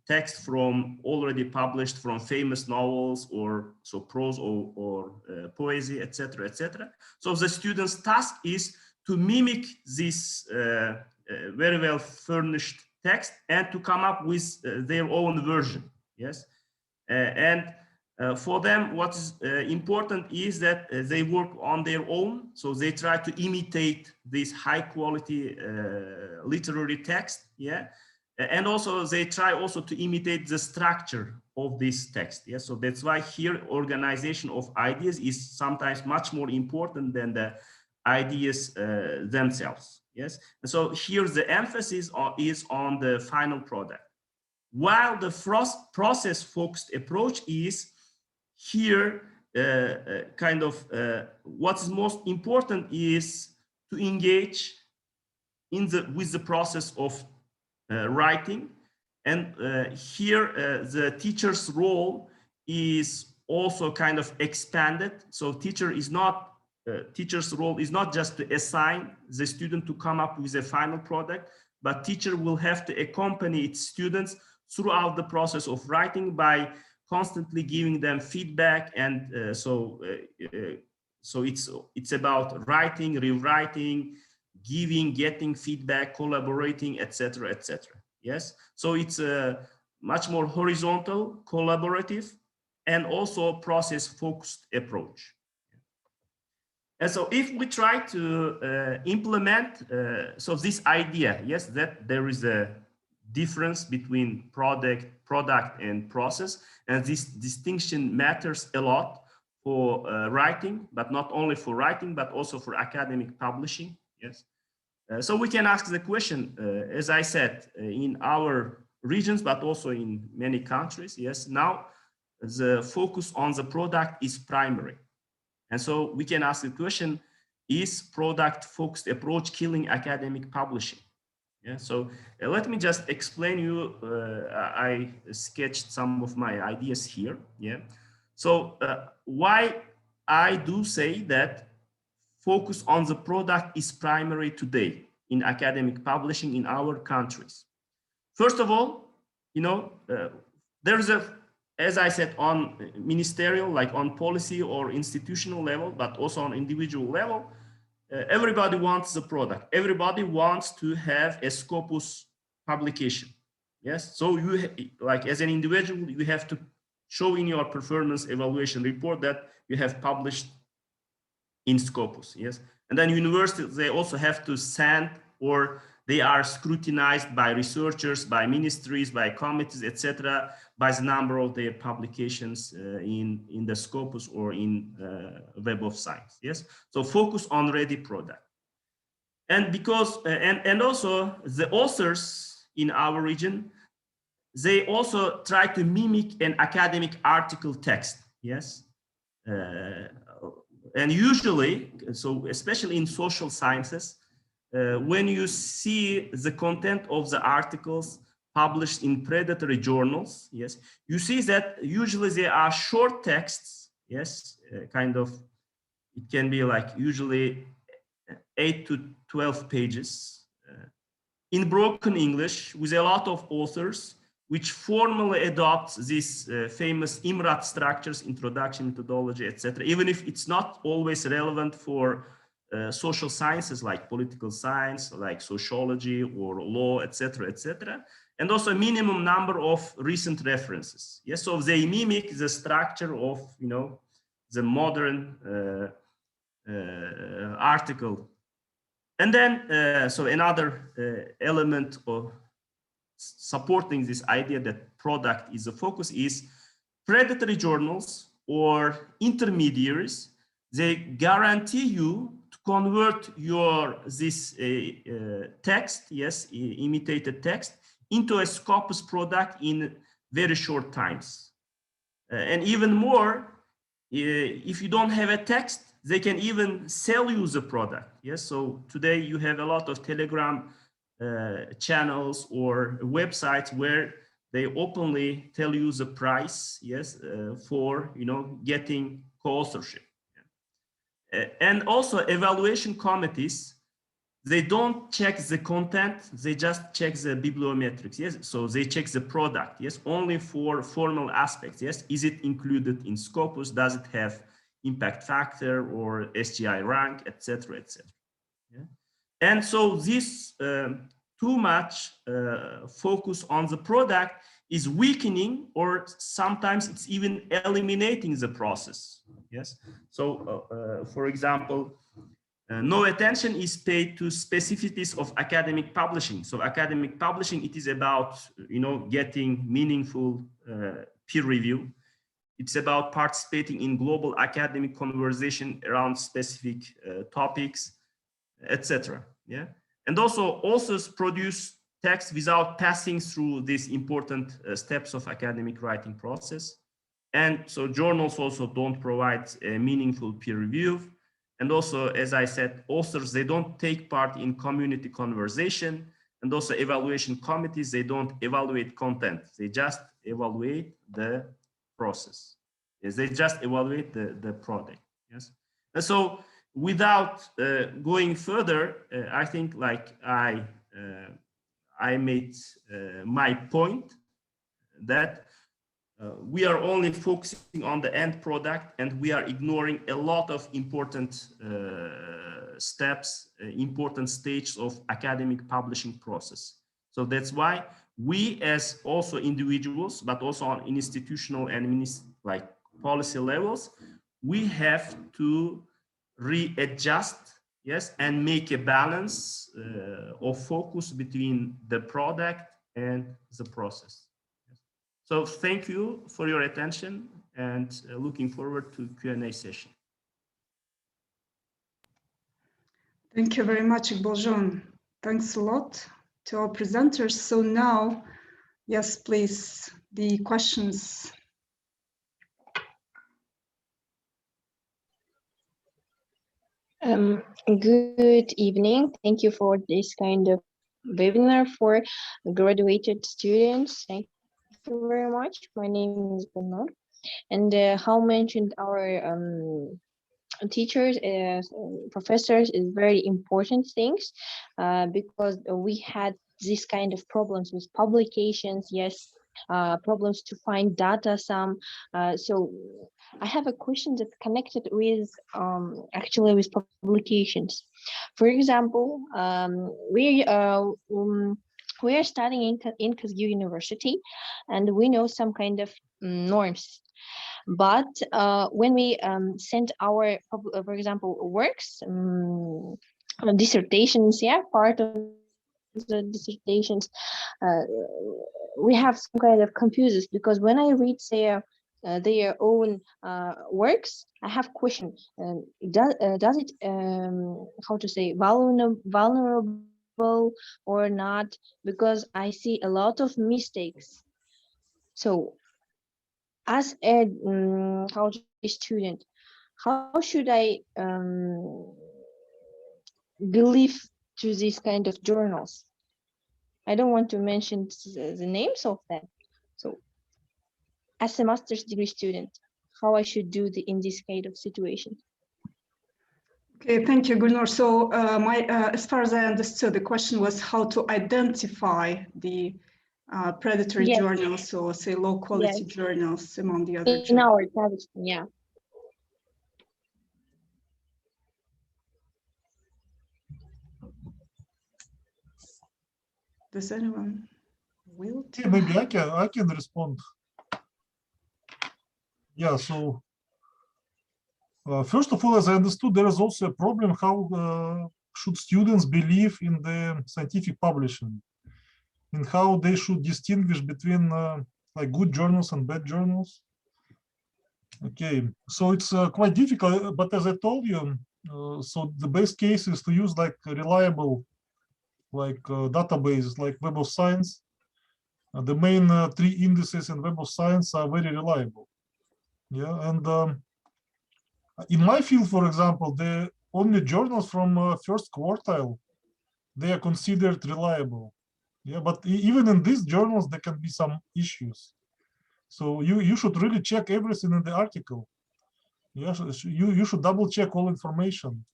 Speaker 4: text from already published from famous novels or so prose or poesy, etc., etc. So the student's task is to mimic this very well furnished text and to come up with their own version. Yes, for them, what is important is that they work on their own. So they try to imitate this high quality literary text. Yeah. And also they try also to imitate the structure of this text. Yes, so that's why here organization of ideas is sometimes much more important than the ideas themselves. Yes, and so here the emphasis is on the final product, while the process focused approach is here kind of what's most important is to engage in with the process of writing. And here the teacher's role is also kind of expanded. So teacher's role is not just to assign the student to come up with a final product, but teacher will have to accompany its students throughout the process of writing by constantly giving them feedback. And so it's about writing, rewriting, giving, getting feedback, collaborating, etc., etc. Yes, so it's a much more horizontal, collaborative, and also process-focused approach. And so if we try to implement, so this idea, yes, that there is a difference between product and process, and this distinction matters a lot for writing, but not only for writing, but also for academic publishing. Yes. So we can ask the question, as I said, in our regions, but also in many countries. Yes. Now, the focus on the product is primary. And so we can ask the question, is product-focused approach killing academic publishing? Yeah, so let me just explain you, I sketched some of my ideas here. Yeah, so why I do say that focus on the product is primary today in academic publishing in our countries. First of all, you know, there's a, as I said, on ministerial, like on policy or institutional level, but also on individual level, everybody wants the product. Everybody wants to have a Scopus publication. Yes, so you like as an individual, you have to show in your performance evaluation report that you have published in Scopus. Yes, and then universities, they also have to send, or they are scrutinized by researchers, by ministries, by committees, etc., by the number of their publications in the Scopus or in Web of Science. Yes, so focus on ready product. And because and also the authors in our region, they also try to mimic an academic article text. Yes, and usually, so especially in social sciences, when you see the content of the articles published in predatory journals, yes, you see that usually they are short texts, yes, kind of, it can be like usually 8 to 12 pages in broken English with a lot of authors, which formally adopts these famous IMRAT structures, introduction, methodology, etc., even if it's not always relevant for social sciences like political science, like sociology or law, etc., etc., and also a minimum number of recent references. Yes, so they mimic the structure of, you know, the modern article. And then, so another element of supporting this idea that product is a focus is predatory journals or intermediaries. They guarantee you to convert your text, yes, imitated text, into a Scopus product in very short times. And even more, if you don't have a text, they can even sell you the product. Yes, so today you have a lot of Telegram channels or websites where they openly tell you the price, yes, for, you know, getting co-authorship. And also evaluation committees, they don't check the content, they just check the bibliometrics. Yes, so they check the product, yes, only for formal aspects. Yes, is it included in Scopus? Does it have impact factor or SGI rank, etc., etc. Yeah? And so this too much focus on the product is weakening, or sometimes it's even eliminating the process. Yes. So, for example, no attention is paid to specificities of academic publishing. So, academic publishing, it is about, you know, getting meaningful peer review. It's about participating in global academic conversation around specific topics, etc. Yeah, and also authors produce text without passing through these important steps of academic writing process. And so journals also don't provide a meaningful peer review. And also, as I said, authors, they don't take part in community conversation, and also evaluation committees, they don't evaluate content. They just evaluate the process. Yes, they just evaluate the product. Yes, and so without going further, I think like I made my point that we are only focusing on the end product, and we are ignoring a lot of important steps, important stages of academic publishing process. So that's why we, as also individuals, but also on institutional and like policy levels, we have to readjust, yes, and make a balance of focus between the product and the process. So thank you for your attention, and looking forward to Q&A session.
Speaker 1: Thank you very much, 𝗂𝗍𝗀. Thanks a lot to our presenters. So now, yes, please, the questions.
Speaker 5: Good evening. Thank you for this kind of webinar for graduated students. Thank you very much. My name is Gulnur. And how mentioned our teachers, professors is very important things because we had this kind of problems with publications, yes, problems to find data some. So I have a question that's connected with actually with publications. For example, we are studying in Kazakh University, and we know some kind of norms. But when we send our, for example, works, dissertations, yeah, part of the dissertations, we have some kind of confuses, because when I read their own works, I have questions. Does it how to say vulnerable or not? Because I see a lot of mistakes. So as a student, how should I believe to these kind of journals? I don't want to mention the names of them. So as a master's degree student, how I should do in this kind of situation?
Speaker 1: Okay, thank you, Gulnur. So as far as I understood, the question was how to identify the predatory journals, or say low quality journals among the other journals.
Speaker 5: In our Kazakh, yeah.
Speaker 1: Does anyone will?
Speaker 3: Yeah, maybe I can respond. Yeah, so first of all, as I understood, there is also a problem how should students believe in the scientific publishing, and how they should distinguish between like good journals and bad journals. Okay, so it's quite difficult, but as I told you, so the best case is to use like reliable databases like Web of Science. The main 3 indices in Web of Science are very reliable. Yeah, and in my field, for example, the only journals from first quartile, they are considered reliable. Yeah, but even in these journals, there can be some issues. So you should really check everything in the article. Yeah, you should double check all information.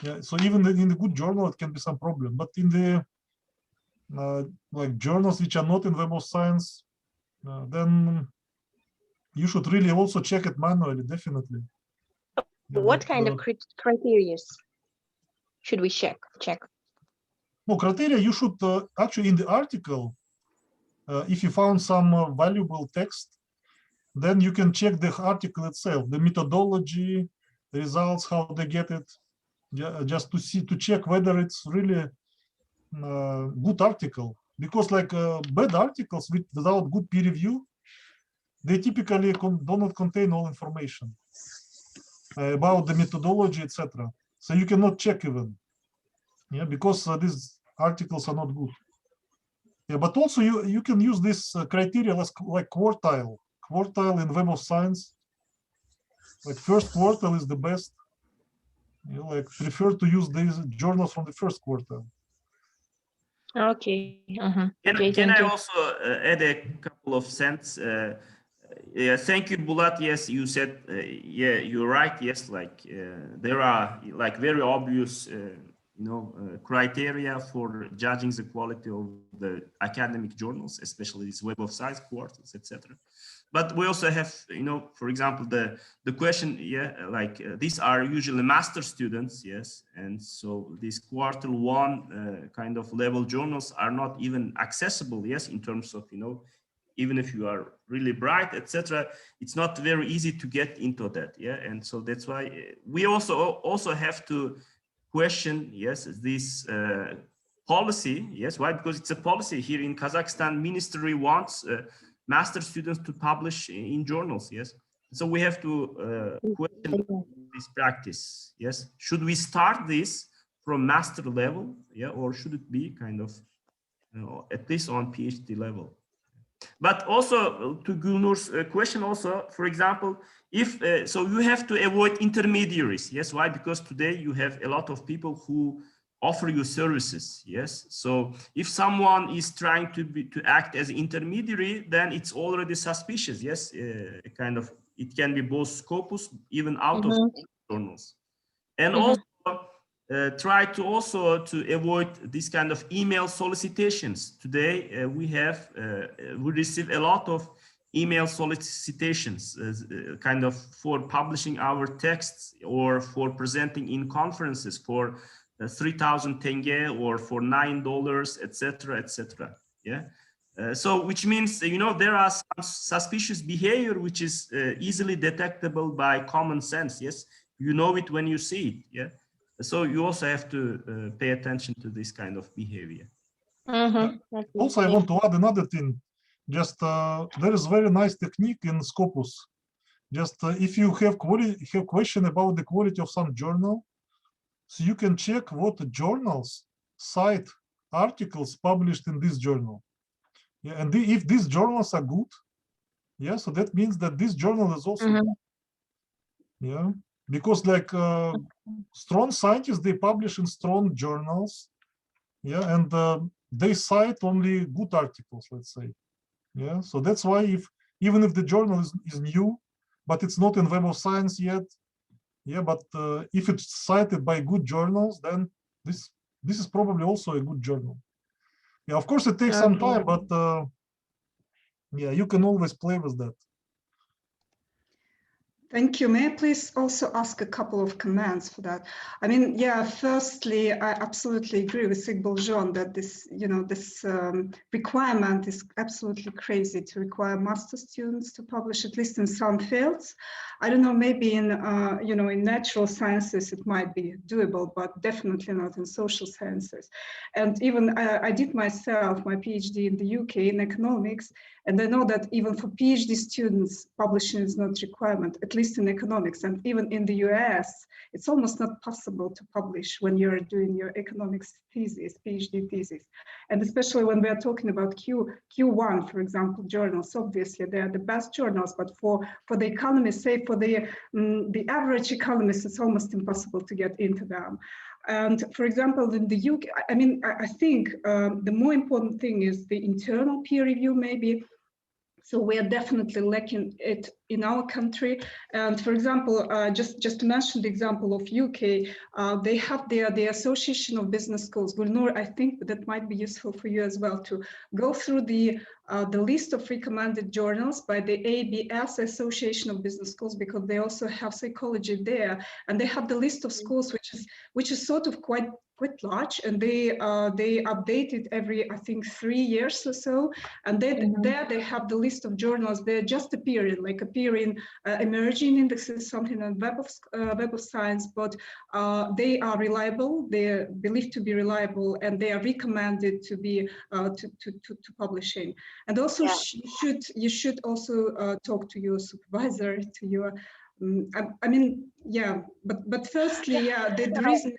Speaker 3: Yeah, so even in the good journal, it can be some problem. But in the like journals which are not in Web of Science, then you should really also check it manually, definitely. Yeah,
Speaker 5: what kind of criteria should we check?
Speaker 3: No, criteria you should actually in the article, if you found some valuable text, then you can check the article itself, the methodology, the results, how they get it, just to check whether it's really a good article. Because like bad articles without good peer review, they typically do not contain all information about the methodology, etc. So you cannot check even, yeah, because these articles are not good. Yeah, but also you can use this criteria like quartile in Web of Science. Like first quartile is the best. You like prefer to use these journals from the first quartile.
Speaker 5: Okay.
Speaker 4: Can I also add a couple of cents? Yeah, thank you, Bulat. Yes, you said, yeah, you're right. Yes, like there are like very obvious, criteria for judging the quality of the academic journals, especially this Web of Science quartils, etc. But we also have, for example, the question, yeah, like these are usually master students, yes, and so these quartile 1 kind of level journals are not even accessible, yes, in terms of, even if you are really bright, etc., it's not very easy to get into that, yeah, and so that's why we also have to question, yes, this policy, yes, why? Because it's a policy here in Kazakhstan. Ministry wants master students to publish in journals, yes. So we have to question this practice, yes. Should we start this from master level, yeah, or should it be kind of, at least on PhD level? But also to Gülnur's question also, for example, if so you have to avoid intermediaries. Yes, why? Because today you have a lot of people who offer you services. Yes, so if someone is trying to act as an intermediary, then it's already suspicious. Yes, kind of, it can be both Scopus, even out of journals. And also try to also to avoid this kind of email solicitations. Today we receive a lot of email solicitations kind of for publishing our texts or for presenting in conferences for 3,000 tenge or for $9, etc., etc. Yeah. So which means, you know, there are some suspicious behavior which is easily detectable by common sense. Yes, you know it when you see it. Yeah. So you also have to pay attention to this kind of behavior.
Speaker 3: Also, I want to add another thing. Just there is very nice technique in Scopus. Just if you have question about the quality of some journal, so you can check what journals cite articles published in this journal. Yeah, and if these journals are good, yeah, so that means that this journal is also good. Yeah, because like strong scientists, they publish in strong journals. Yeah, and they cite only good articles, let's say. Yeah, so that's why even if the journal is new, but it's not in Web of Science yet, yeah, but if it's cited by good journals, then this is probably also a good journal. Yeah, of course it takes some time, but yeah, you can always play with that.
Speaker 1: Thank you. May I please also ask a couple of comments for that? I mean, yeah, firstly, I absolutely agree with 𝗂𝗍𝗱 that this, you know, this requirement is absolutely crazy to require master students to publish, at least in some fields. I don't know, maybe in, you know, in natural sciences, it might be doable, but definitely not in social sciences. And even I did myself my PhD in the UK in economics, and I know that even for PhD students, publishing is not a requirement, at least in economics. And even in the US, it's almost not possible to publish when you're doing your economics thesis, PhD thesis. And especially when we are talking about Q1, for example, journals, obviously they are the best journals, but for the economists, say for the average economist, it's almost impossible to get into them. And for example, in the UK, I mean, I think the more important thing is the internal peer review, maybe. So we are definitely lacking it in our country. And for example, just to mention the example of UK, they have the Association of Business Schools. Gülnur, I think that might be useful for you as well to go through the list of recommended journals by the ABS, Association of Business Schools, because they also have psychology there, and they have the list of schools which is sort of quite large, and they update it every, I think, 3 years or so, and there they have the list of journals. They're just appearing, like appearing emerging indexes, something on Web of Science, but they are reliable, they're believed to be reliable, and they are recommended to be to publishing. And also you should also talk to your supervisor, to your I mean, yeah, but firstly, yeah, the reason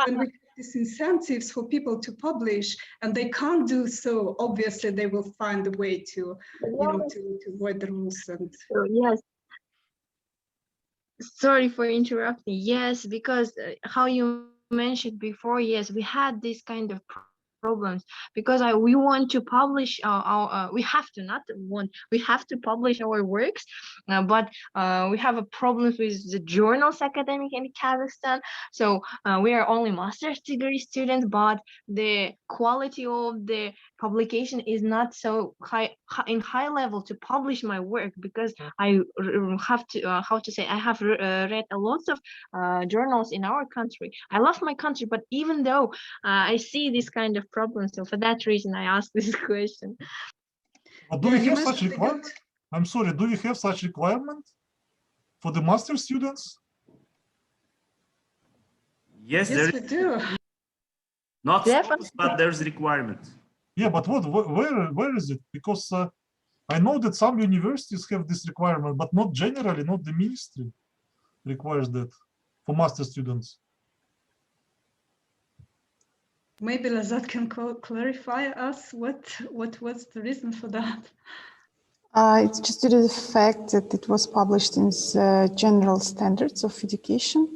Speaker 1: when we these incentives for people to publish and they can't do so, obviously they will find a way to, you know, to avoid the rules. And
Speaker 5: yes, sorry for interrupting. Yes, because how you mentioned before, yes, we had this kind of problems because we want to publish we have to publish our works, but we have a problem with the journals academic in Kazakhstan. So we are only master's degree students, but the quality of the publication is not so high level to publish my work, because I have to I have read a lot of journals in our country. I love my country, but even though I see this kind of problem, so for that reason I asked this question.
Speaker 3: But do we have such requirement? I'm sorry, do you have such requirement for the master students?
Speaker 4: Yes,
Speaker 1: we do.
Speaker 4: Not Scopus, but there's a requirement.
Speaker 3: Yeah, but where is it? Because I know that some universities have this requirement, but not generally, not the ministry requires that for master students.
Speaker 1: Maybe Lazat can clarify us what was the reason for that.
Speaker 6: It's just due to the fact that it was published in the general standards of education.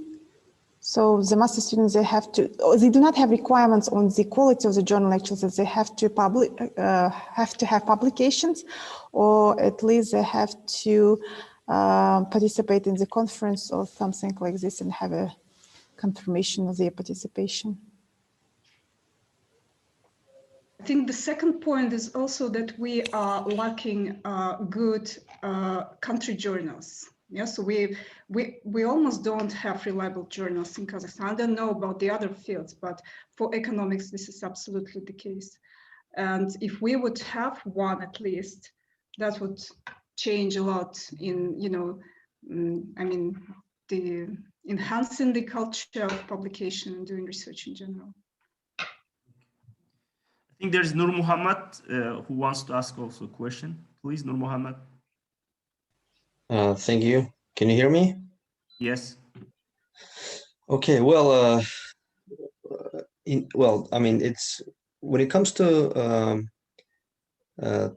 Speaker 6: So the master students, they do not have requirements on the quality of the journal actually, that they have to have publications, or at least they have to participate in the conference or something like this and have a confirmation of their participation.
Speaker 1: I think the second point is also that we are lacking good country journals. Yeah, so we almost don't have reliable journals in Kazakhstan. I don't know about the other fields, but for economics, this is absolutely the case. And if we would have one at least, that would change a lot in, you know, I mean, enhancing the culture of publication and doing research in general.
Speaker 4: I think there's Nur Muhammad who wants to ask also a question. Please, Nur Muhammad.
Speaker 7: Thank you. Can you hear me?
Speaker 4: Yes.
Speaker 7: Okay. Well, I mean, it's when it comes to the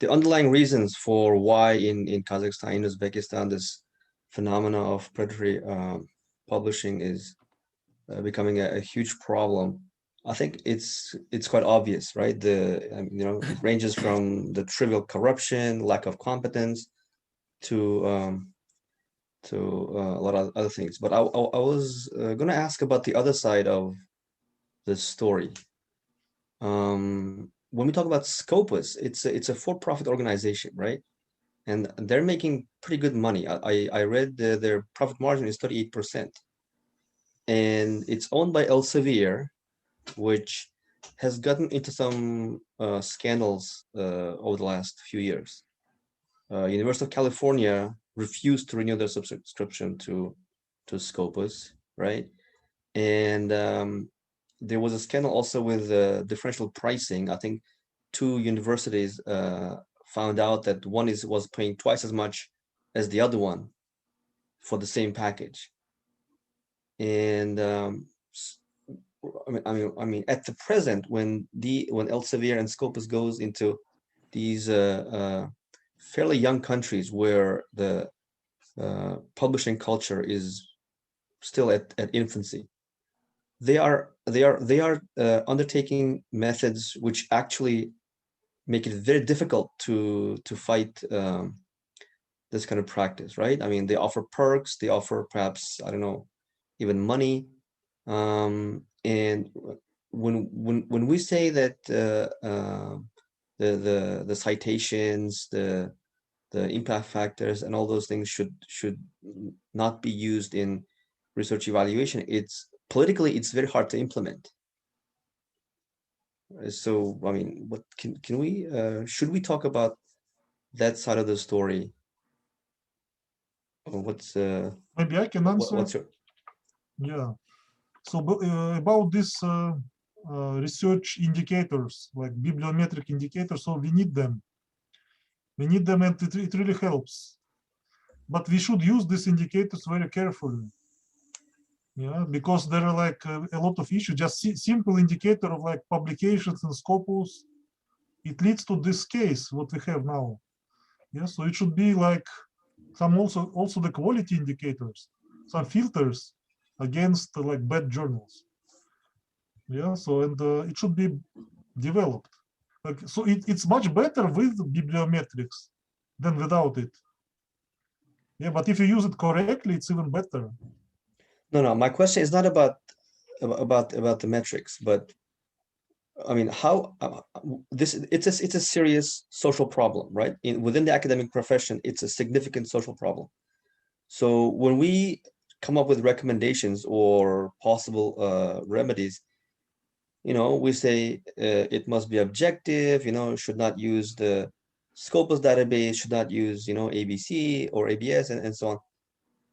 Speaker 7: underlying reasons for why in Kazakhstan, in Uzbekistan, this phenomena of predatory publishing is becoming a huge problem. I think it's quite obvious, right? You know, it ranges from the trivial corruption, lack of competence, to a lot of other things. But I was going to ask about the other side of the story. When we talk about Scopus, it's a for-profit organization, right? And they're making pretty good money. I read their profit margin is 38%, and it's owned by Elsevier, which has gotten into some scandals over the last few years. University of California refused to renew their subscription to Scopus, right? And there was a scandal also with differential pricing. I think 2 universities found out that one was paying twice as much as the other one for the same package. And I mean, at the present, when Elsevier and Scopus goes into these fairly young countries where the publishing culture is still at infancy, they are undertaking methods which actually make it very difficult to fight this kind of practice, right? I mean, they offer perks, they offer perhaps, I don't know, even money. And when we say that the citations, the impact factors, and all those things should not be used in research evaluation, it's politically very hard to implement. So I mean, what can we should we talk about that side of the story? Or what's
Speaker 3: maybe I can answer.
Speaker 7: What's your...
Speaker 3: Yeah. So about this research indicators, like bibliometric indicators, so we need them. We need them, and it really helps. But we should use these indicators very carefully. Yeah, because there are like a lot of issues. Just simple indicator of like publications and Scopus, it leads to this case what we have now. Yeah, so it should be like some also the quality indicators, some filters against like bad journals. Yeah, so and it should be developed. Like, so it's much better with bibliometrics than without it. Yeah, but if you use it correctly, it's even better.
Speaker 7: No, my question is not about the metrics, but I mean, how it's a serious social problem, right? Within the academic profession, it's a significant social problem. So when we come up with recommendations or possible remedies, you know, we say it must be objective, you know, should not use the Scopus database, should not use, you know, ABC or ABS and so on.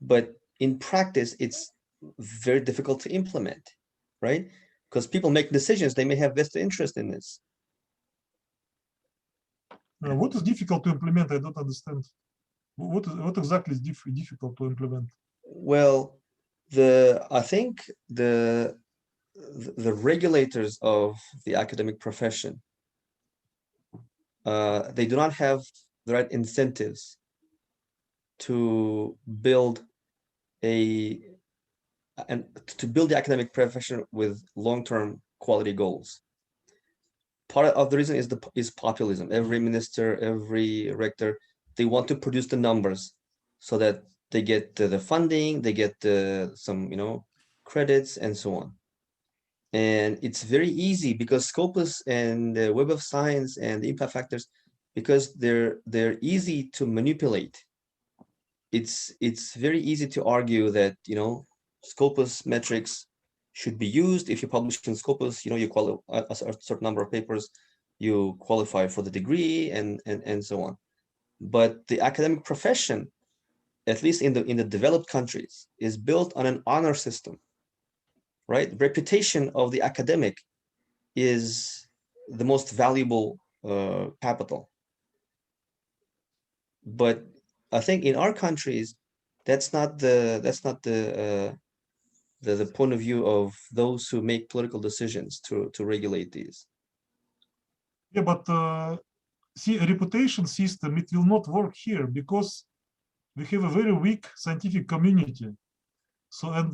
Speaker 7: But in practice, it's very difficult to implement, right? Because people make decisions, they may have vested interest in this.
Speaker 3: What is difficult to implement? I don't understand. What exactly is difficult to implement?
Speaker 7: Well, I think the regulators of the academic profession they do not have the right incentives to build the academic profession with long-term quality goals. Part of the reason is populism. Every minister, every rector, they want to produce the numbers so that they get the funding, they get some credits and so on. And it's very easy because Scopus and the Web of Science and the impact factors, because they're easy to manipulate. It's very easy to argue that Scopus metrics should be used. If you publish in Scopus, you qualify a certain number of papers, you qualify for the degree and so on. But the academic profession, at least in the developed countries, is built on an honor system, right? The reputation of the academic is the most valuable capital. But I think in our countries, that's not the point of view of those who make political decisions to regulate these.
Speaker 3: Yeah, but see, a reputation system, it will not work here because we have a very weak scientific community. So, and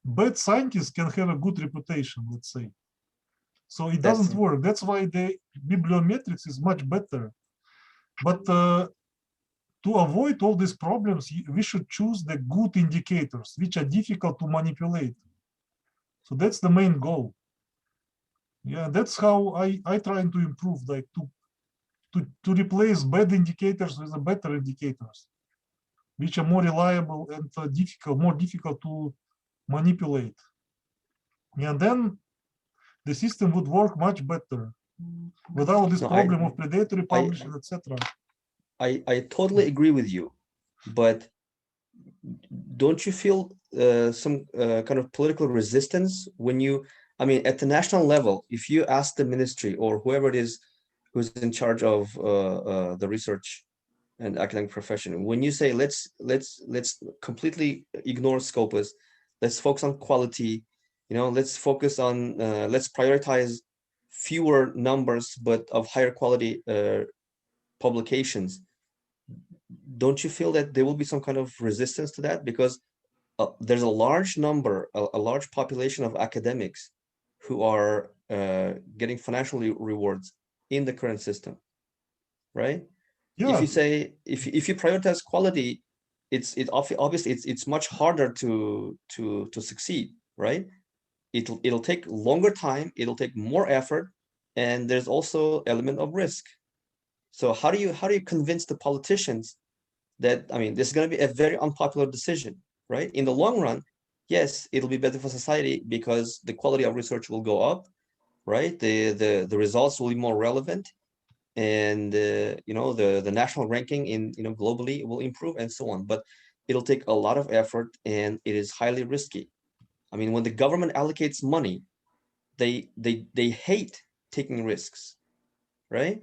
Speaker 3: bad scientists can have a good reputation, let's say. So it doesn't work. That's why the bibliometrics is much better. But to avoid all these problems, we should choose the good indicators, which are difficult to manipulate. So that's the main goal. Yeah, that's how I try to improve, like to replace bad indicators with the better indicators, which are more reliable and more difficult to manipulate. And then the system would work much better without this problem of predatory publishing, etc.
Speaker 7: I totally agree with you, but don't you feel some kind of political resistance when you, I mean, at the national level, if you ask the ministry or whoever it is who's in charge of the research and academic profession, when you say let's completely ignore Scopus, let's focus on quality, let's focus on let's prioritize fewer numbers but of higher quality publications, don't you feel that there will be some kind of resistance to that? Because there's a large number, a large population of academics who are getting financial rewards in the current system, right? Yeah. If you say, if you prioritize quality, obviously it's much harder to succeed, right? It'll take longer time, it'll take more effort, and there's also element of risk. So how do you convince the politicians that, I mean, this is going to be a very unpopular decision, right? In the long run, yes, it'll be better for society because the quality of research will go up, right? The results will be more relevant, and the national ranking in globally will improve and so on. But it'll take a lot of effort and it is highly risky. I mean, when the government allocates money, they hate taking risks, right?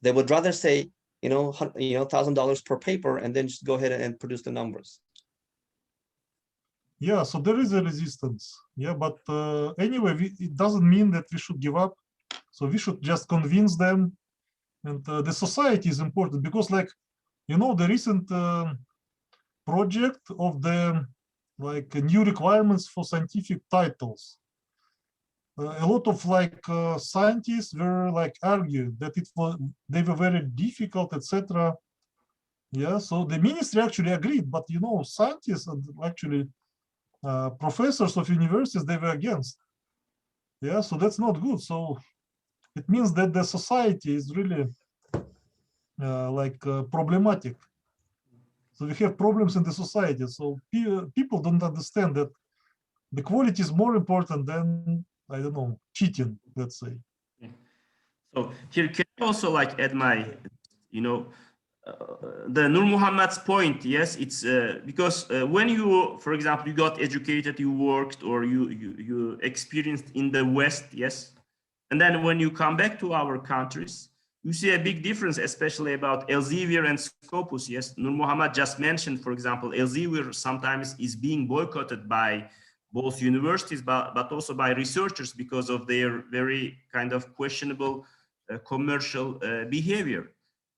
Speaker 7: They would rather say, $1,000 per paper and then just go ahead and produce the numbers.
Speaker 3: Yeah, so there is a resistance. Yeah, but anyway, it doesn't mean that we should give up. So we should just convince them. And the society is important because, like, the recent project of the new requirements for scientific titles. A lot of scientists were argued that they were very difficult, etc. Yeah, so the ministry actually agreed, but scientists and actually professors of universities, they were against. Yeah, so that's not good. So it means that the society is really problematic. So we have problems in the society. So people don't understand that the quality is more important than, I don't know, cheating, let's say.
Speaker 4: So here, can I also add my, the Nur Muhammad's point? Yes, it's because when you, for example, you got educated, you worked, or you experienced in the West, yes, and then when you come back to our countries, you see a big difference, especially about Elsevier and Scopus. Yes, Nur Muhammad just mentioned, for example, Elsevier sometimes is being boycotted by both universities, but also by researchers because of their very kind of questionable commercial behavior.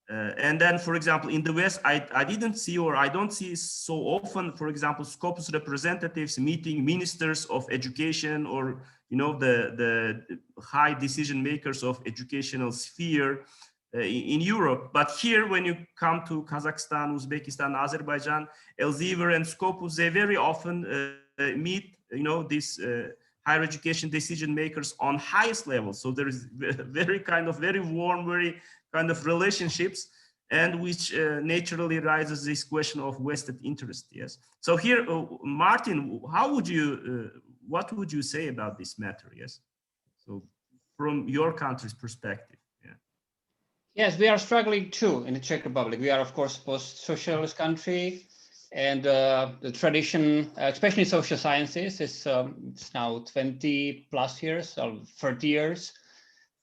Speaker 4: And then, for example, in the West, I didn't see, or I don't see so often, for example, Scopus representatives meeting ministers of education, or the high decision makers of educational sphere in Europe. But here, when you come to Kazakhstan, Uzbekistan, Azerbaijan, Elsevier and Scopus, they very often meet, these higher education decision makers on highest level. So there is very warm, very kind of relationships, and which naturally raises this question of vested interest. Yes. So here, Martin, what would you say about this matter? Yes. So from your country's perspective. Yeah.
Speaker 2: Yes, we are struggling too in the Czech Republic. We are, of course, post-socialist country, and the tradition, especially social sciences, is it's now 20 plus years or 30 years,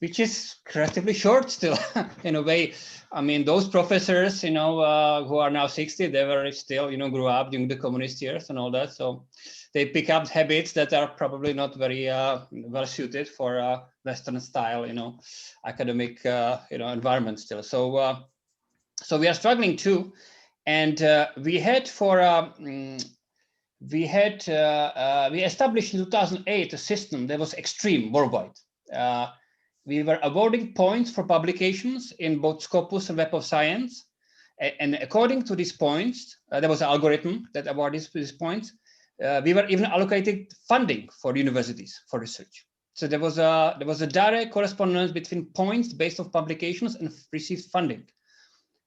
Speaker 2: which is relatively short still in a way. I mean, those professors, who are now 60, they were still, grew up during the communist years and all that. So they pick up habits that are probably not very well suited for Western style, academic, environment still. So, so we are struggling too. And we established in 2008 a system that was extreme worldwide. We were awarding points for publications in both Scopus and Web of Science. And according to these points, there was an algorithm that awarded these points. We were even allocated funding for universities for research. So there was a direct correspondence between points based on publications and received funding.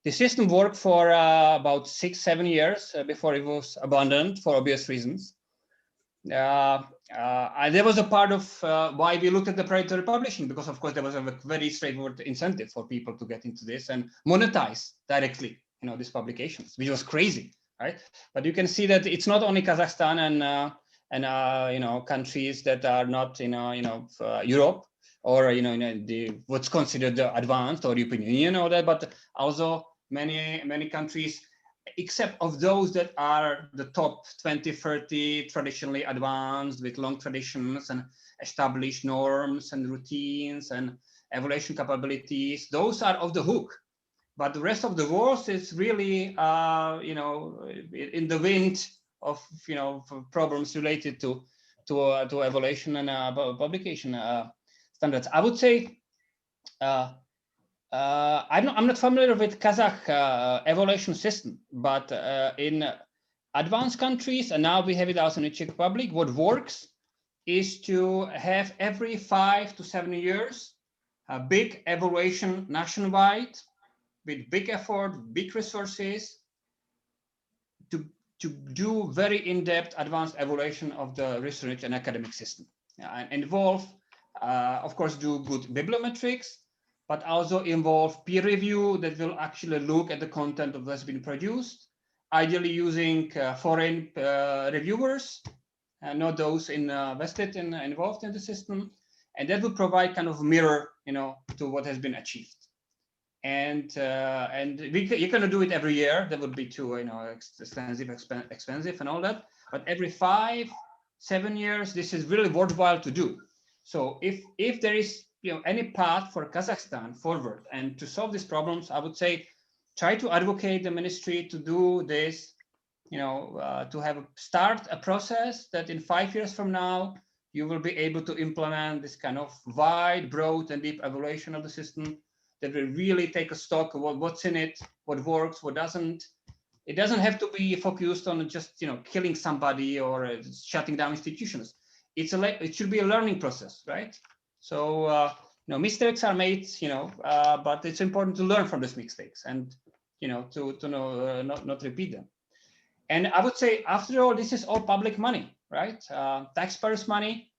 Speaker 2: The system worked for about 6-7 years before it was abandoned for obvious reasons. There was a part of why we looked at the predatory publishing, because of course there was a very straightforward incentive for people to get into this and monetize directly, these publications, which was crazy, right? But you can see that it's not only Kazakhstan and countries that are not Europe or what's considered the advanced or European Union or that, but also many countries, except of those that are the top 20, 30, traditionally advanced with long traditions and established norms and routines and evaluation capabilities. Those are off the hook, but the rest of the world is really, in the wind of, problems related to evaluation and publication standards. I would say, I'm not familiar with Kazakh evaluation system, but in advanced countries, and now we have it also in the Czech Republic, what works is to have every 5 to 7 years a big evaluation nationwide with big effort, big resources to do very in-depth advanced evaluation of the research and academic system. And involve, of course, do good bibliometrics, but also involve peer review that will actually look at the content of what's been produced, ideally using foreign reviewers, not those invested and involved in the system. And that will provide kind of a mirror, to what has been achieved. And you're going to do it every year. That would be too, expensive and all that. But every 5-7 years, this is really worthwhile to do. So if there is any path for Kazakhstan forward and to solve these problems, I would say try to advocate the ministry to do this, to start a process that in 5 years from now, you will be able to implement this kind of wide, broad and deep evaluation of the system that will really take a stock of what's in it, what works, what doesn't. It doesn't have to be focused on just, killing somebody or shutting down institutions. It should be a learning process, right? So, mistakes are made, but it's important to learn from these mistakes and, to know, not repeat them. And I would say, after all, this is all public money, right? Taxpayers' money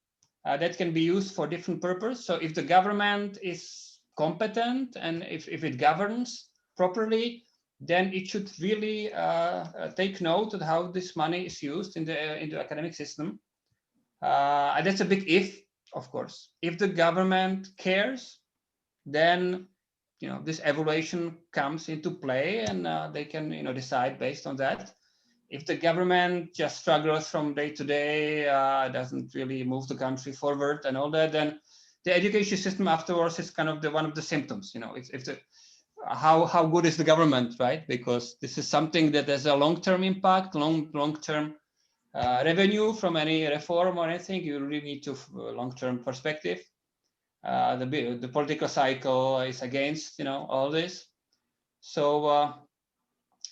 Speaker 2: that can be used for different purposes. So if the government is competent and if it governs properly, then it should really take note of how this money is used in the academic system. And that's a big if. Of course, if the government cares, then this evaluation comes into play, and they can decide based on that. If the government just struggles from day to day, doesn't really move the country forward and all that, then the education system afterwards is kind of one of the symptoms. You know, it's how good is the government, right? Because this is something that has a long-term impact, long-term revenue from any reform or anything. You really need to long-term perspective. The political cycle is against, you know, all this. So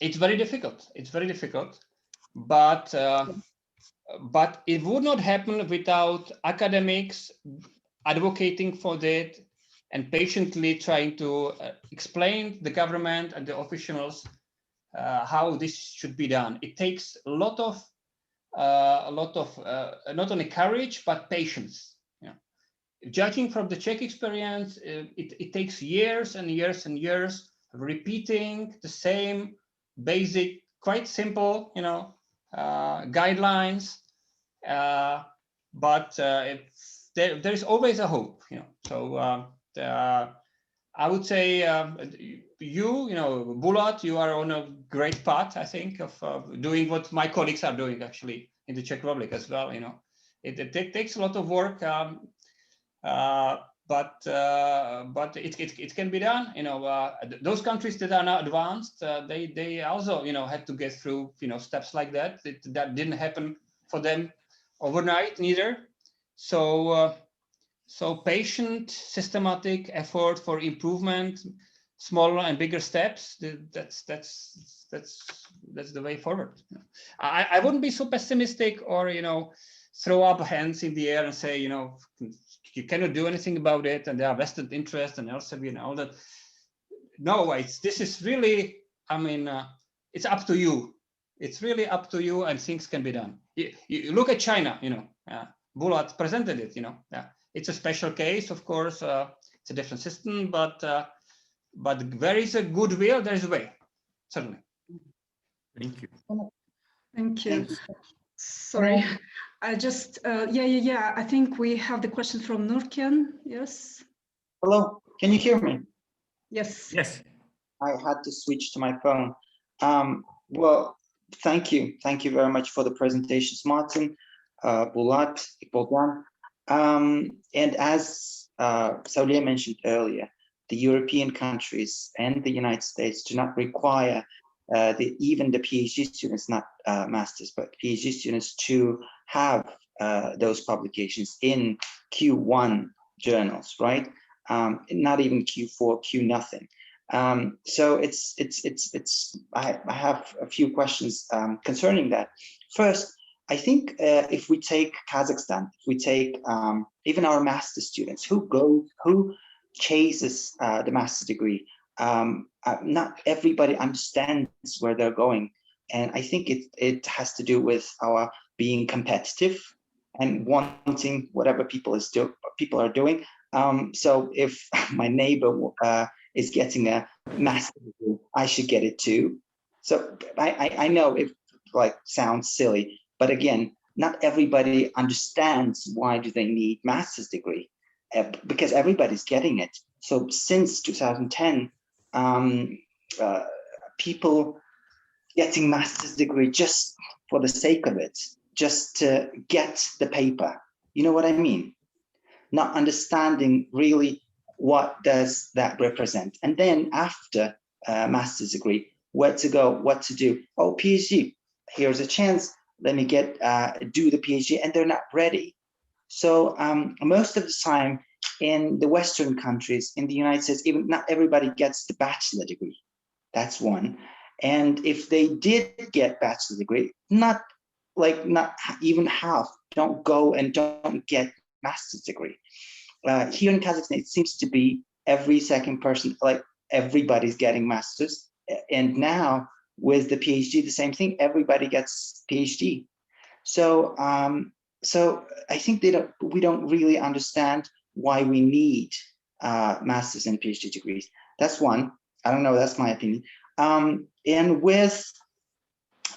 Speaker 2: it's very difficult. It's very difficult, but it would not happen without academics advocating for that and patiently trying to explain the government and the officials how this should be done. It takes a lot of not only courage but patience. You know, judging from the Czech experience, it takes years and years and years of repeating the same basic, quite simple, you know, guidelines, but there is always a hope, you know. So I would say you know, Bulat, you are on a great path, I think, of doing what my colleagues are doing actually in the Czech Republic as well. You know, it takes a lot of work, but it can be done. You know, those countries that are now advanced, they also, you know, had to get through, you know, steps like that. That didn't happen for them overnight neither. So so patient, systematic effort for improvement, smaller and bigger steps. That's the way forward. I wouldn't be so pessimistic or, you know, throw up hands in the air and say, you know, you cannot do anything about it, and there are vested interests and Elsevier and all that. No, this is really, I mean, it's up to you. It's really up to you, and things can be done. You look at China, you know, Bulat presented it, you know. It's a special case, of course. It's a different system, but where is a goodwill, there is a way, certainly.
Speaker 4: Thank you.
Speaker 1: Thank you. Sorry, I just, yeah. I think we have the question from Nurken. Yes.
Speaker 8: Hello, can you hear me?
Speaker 1: Yes.
Speaker 4: Yes.
Speaker 8: I had to switch to my phone. Well, thank you. Thank you very much for the presentations, Martin, Bulat, 𝗂𝗍𝗱. And as 𝗬𝗍 mentioned earlier, the European countries and the United States do not require even the PhD students, not masters, but PhD students, to have those publications in Q1 journals, right? Not even Q4, Q nothing. So I have a few questions concerning that. First, I think if we take Kazakhstan, if we take even our master students, who chases the master's degree, not everybody understands where they're going. And I think it has to do with our being competitive and wanting whatever people are doing. So if my neighbor is getting a master's degree, I should get it too. So I know it like sounds silly, but again, not everybody understands why do they need master's degree, because everybody's getting it. So since 2010, people getting master's degree just for the sake of it, just to get the paper. You know what I mean? Not understanding really what does that represent. And then after master's degree, where to go, what to do. Oh, PhD, here's a chance. Let me do the PhD, and they're not ready. So most of the time in the Western countries, in the United States, even not everybody gets the bachelor degree. That's one. And if they did get bachelor degree, not even half don't go and don't get master's degree. Here in Kazakhstan, it seems to be every second person, like everybody's getting masters. And now with the PhD, the same thing, everybody gets PhD. So so I think we don't really understand why we need master's and PhD degrees. That's one. I don't know, that's my opinion. And with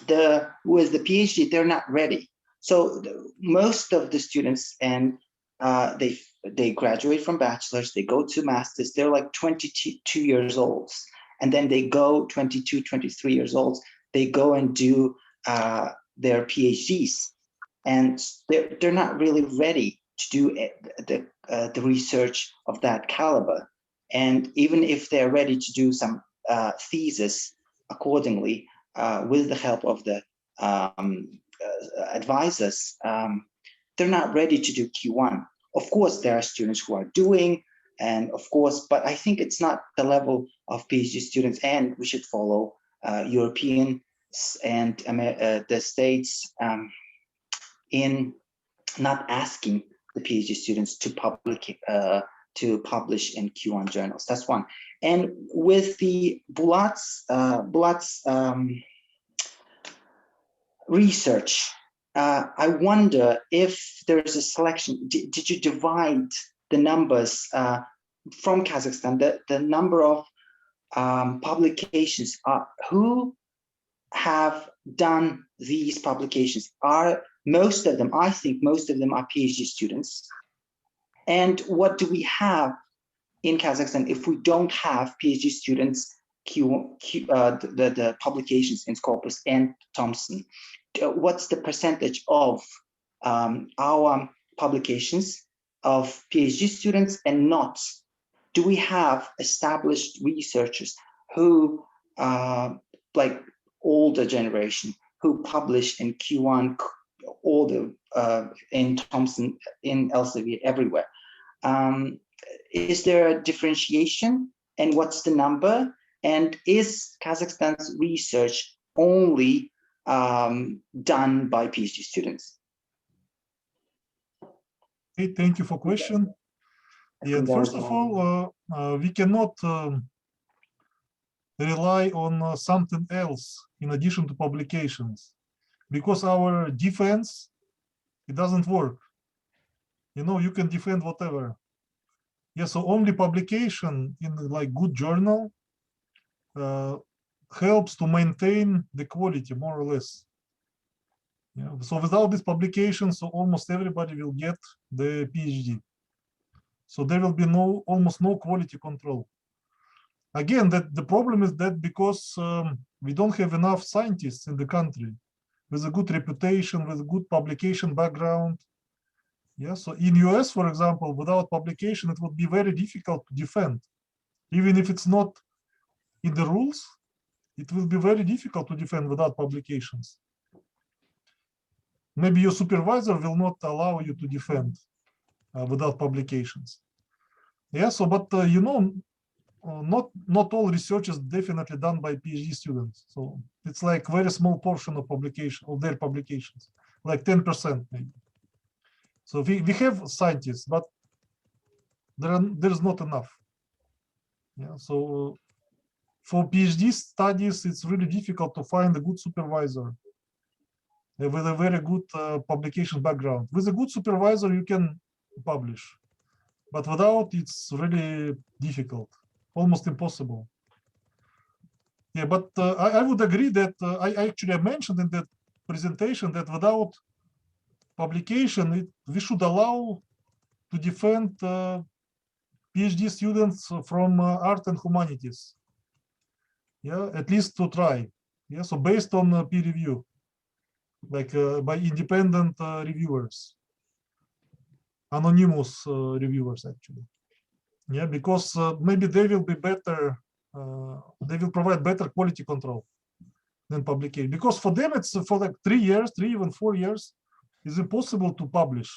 Speaker 8: the PhD, they're not ready. So most of the students, and they graduate from bachelor's, they go to master's, they're like 22 years old. And then they go 22, 23 years old, they go and do their PhDs. And they're not really ready to do the research of that caliber. And even if they're ready to do some thesis accordingly, with the help of the advisors, they're not ready to do Q1. Of course, there are students who are doing, and of course, but I think it's not the level of PhD students, and we should follow European and the States in not asking the PhD students to publish in Q1 journals. That's one. And with the Bulat's research, I wonder if there's a selection. Did you divide the numbers from Kazakhstan, the number of publications, who have done these publications? Are most of them, I think most of them are PhD students. And what do we have in Kazakhstan if we don't have PhD students, the publications in Scopus and Thomson? What's the percentage of our publications of PhD students and not? Do we have established researchers who, like older generation, who publish in Q1, older in Thomson, in Elsevier, everywhere? Is there a differentiation, and what's the number? And is Kazakhstan's research only done by PhD students?
Speaker 3: Hey, thank you for question. Yeah, first of all, we cannot rely on something else in addition to publications, because our defense, it doesn't work. You know, you can defend whatever. Yeah, so only publication in like good journal helps to maintain the quality, more or less. Yeah, so without this publication, so almost everybody will get the PhD. So there will be almost no quality control. Again, the problem is that because we don't have enough scientists in the country with a good reputation, with a good publication background. Yeah, so in US, for example, without publication, it would be very difficult to defend. Even if it's not in the rules, it will be very difficult to defend without publications. Maybe your supervisor will not allow you to defend without publications. Yeah, so, but you know, not all research is definitely done by PhD students. So it's like very small portion of their publications, like 10% maybe. So we have scientists, but there's not enough. Yeah, so for PhD studies, it's really difficult to find a good supervisor with a very good publication background. With a good supervisor, you can publish, but without, it's really difficult, almost impossible. Yeah, but I would agree that I actually mentioned in that presentation that without publication, we should allow to defend PhD students from art and humanities. Yeah, at least to try. Yeah, so based on peer review, like by independent reviewers, anonymous reviewers actually. Yeah, because maybe they will be better. They will provide better quality control than publication. Because for them, it's for like 3 years, 3 even 4 years, it's impossible to publish,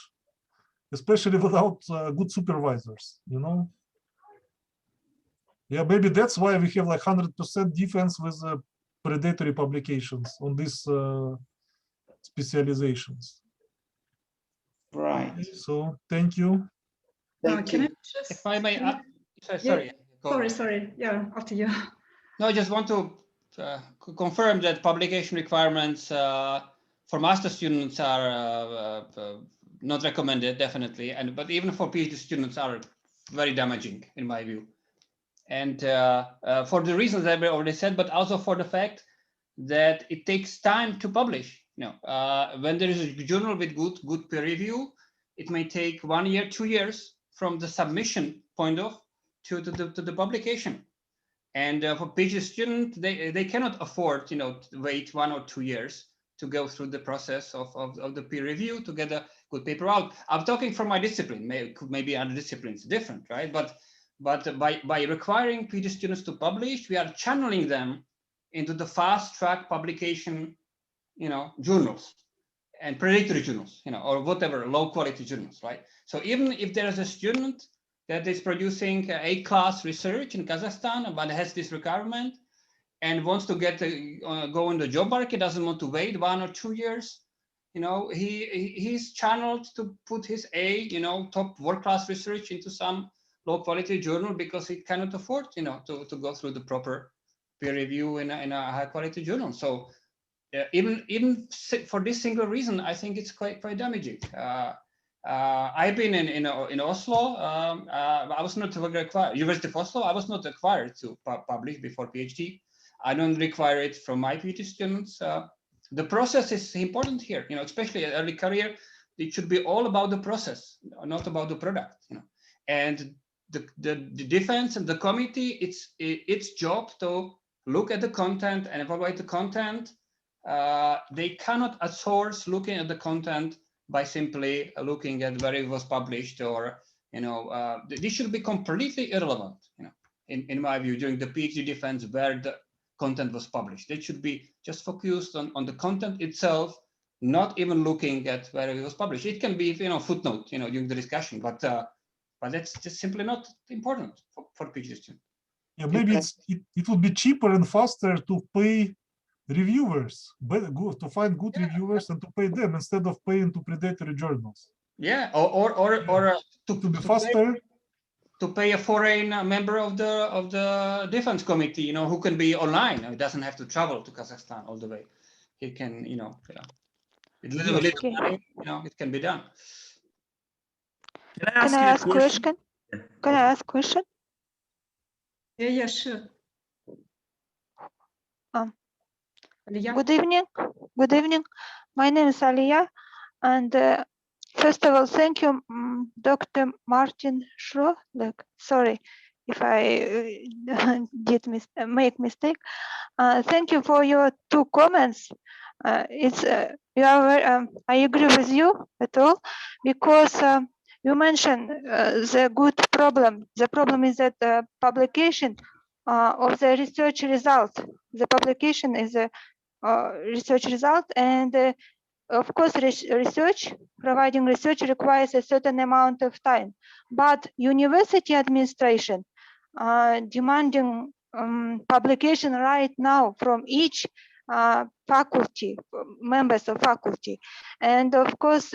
Speaker 3: especially without good supervisors. You know. Yeah, maybe that's why we have like 100% defense with predatory publications on these specializations.
Speaker 8: Right.
Speaker 3: So thank you.
Speaker 8: Thank you.
Speaker 2: If I may, sorry.
Speaker 1: Sorry. Yeah, after you.
Speaker 2: No, I just want to confirm that publication requirements for master students are not recommended, definitely, but even for PhD students are very damaging in my view. And for the reasons that we already said, but also for the fact that it takes time to publish. You know, when there is a journal with good peer review, it may take 1 year, 2 years from the submission point of to the publication. And for PhD students, they cannot afford, you know, to wait 1 or 2 years to go through the process of the peer review to get a good paper out. I'm talking from my discipline, maybe other disciplines different, right? But by requiring PhD students to publish, we are channeling them into the fast track publication, journals and predatory journals, or whatever, low quality journals, right? So even if there is a student that is producing A-class research in Kazakhstan, but has this requirement and wants to go in the job market, doesn't want to wait 1 or 2 years, he's channeled to put his top world-class research into some low-quality journal because he cannot afford, to go through the proper peer review in a high-quality journal. So even for this single reason, I think it's quite damaging. I've been in Oslo. I was not required, University of Oslo. I was not required to publish before PhD. I don't require it from my PhD students. The process is important here, especially at early career. It should be all about the process, not about the product. And the defense and the committee, it's its job to look at the content and evaluate the content. They cannot outsource looking at the content by simply looking at where it was published, or this should be completely irrelevant. In my view, during the PhD defense, where the content was published, they should be just focused on the content itself, not even looking at where it was published. It can be footnote during the discussion, but that's just simply not important for PhD students.
Speaker 3: Yeah, maybe it would be cheaper and faster to pay reviewers, to find good reviewers and to pay them instead of paying to predatory journals.
Speaker 2: Yeah, or
Speaker 3: to be faster.
Speaker 2: To pay a foreign member of the defense committee, who can be online. It doesn't have to travel to Kazakhstan all the way. He can, with little money, it can be done.
Speaker 9: Can I ask question? Can I ask question?
Speaker 1: Yeah, sure.
Speaker 9: Good evening. Good evening. My name is Aliya, and first of all, thank you, Dr. Martin Srholec. Sorry if I did make mistake. Thank you for your 2 comments. You are I agree with you at all, because you mentioned the good problem. The problem is that the publication of the research result. The publication is a research result, and of course, providing research requires a certain amount of time. But university administration demanding publication right now from each faculty, members of faculty, and of course,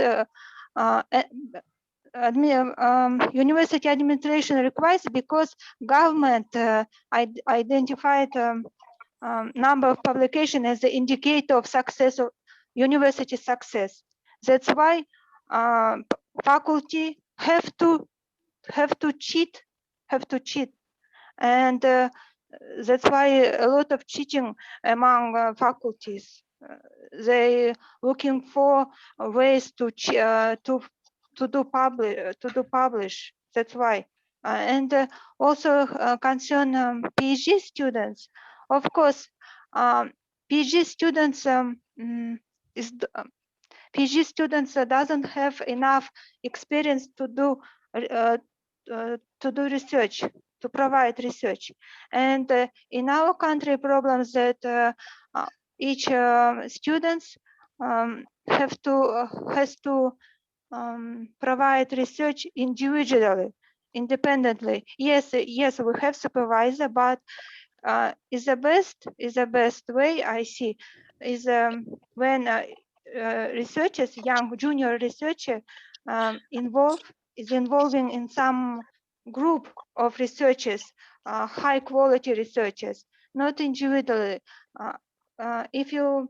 Speaker 9: university administration requires, because government identified number of publication as the indicator of success of university success. That's why faculty have to cheat, and that's why a lot of cheating among faculties. They looking for ways to publish. That's why, and also concern PhD students. Of course, PhD students PhD students doesn't have enough experience to do research, to provide research, and in our country, problems that each students has to provide research individually, independently. Yes, we have supervisor, but is the best way I see is when researchers, young junior researcher, involving in some group of researchers, high quality researchers, not individually. If your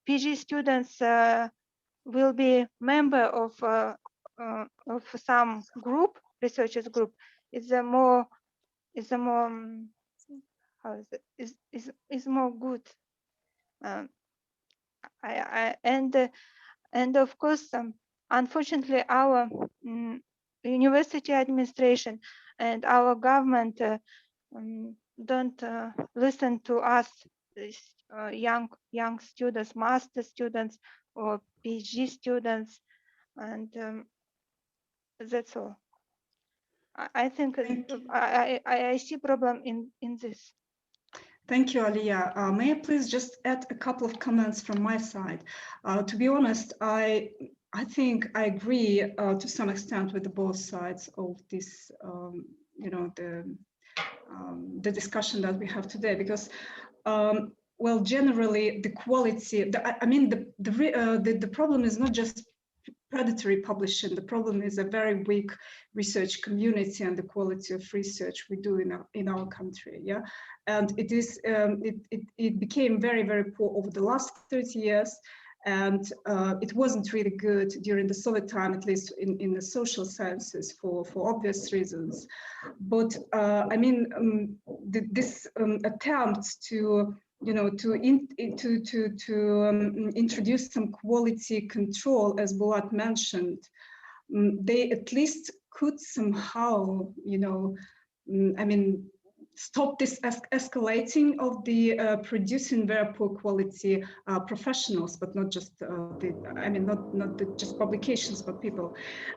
Speaker 9: PG students will be member of some group, researchers group, is a more how is it? Is more good. And of course, unfortunately, our university administration and our government don't listen to us, young students, master students, or PhD students, and that's all. I think I see problem in this.
Speaker 1: Thank you, Aliya. May I please just add a couple of comments from my side? To be honest, I think I agree to some extent with both sides of this, you know, the discussion that we have today, because well, generally the quality, I mean, the problem is not just predatory publishing. The problem is a very weak research community and the quality of research we do in our country. Yeah, and it is it became very, very poor over the last 30 years, and it wasn't really good during the Soviet time, at least in the social sciences, for obvious reasons. But I mean, this attempt to, you know, to introduce some quality control, as Bulat mentioned, they at least could somehow, you know, I mean, stop this escalating of the producing very poor quality professionals, but not just I mean, not just publications, but people.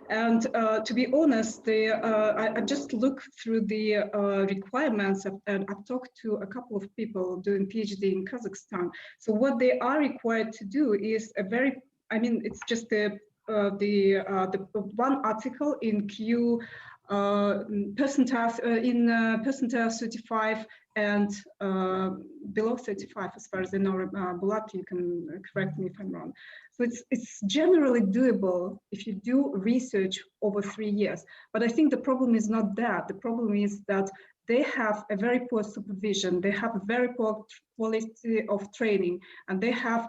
Speaker 1: And to be honest, I just look through the requirements, and I've talked to a couple of people doing PhD in Kazakhstan. So what they are required to do is a very, I mean, it's just the one article in Q percentile 35 and below 35, as far as I know. Bulat, you can correct me if I'm wrong. So it's generally doable if you do research over 3 years. But I think the problem is not that. The problem is that they have a very poor supervision. They have a very poor quality of training, and they have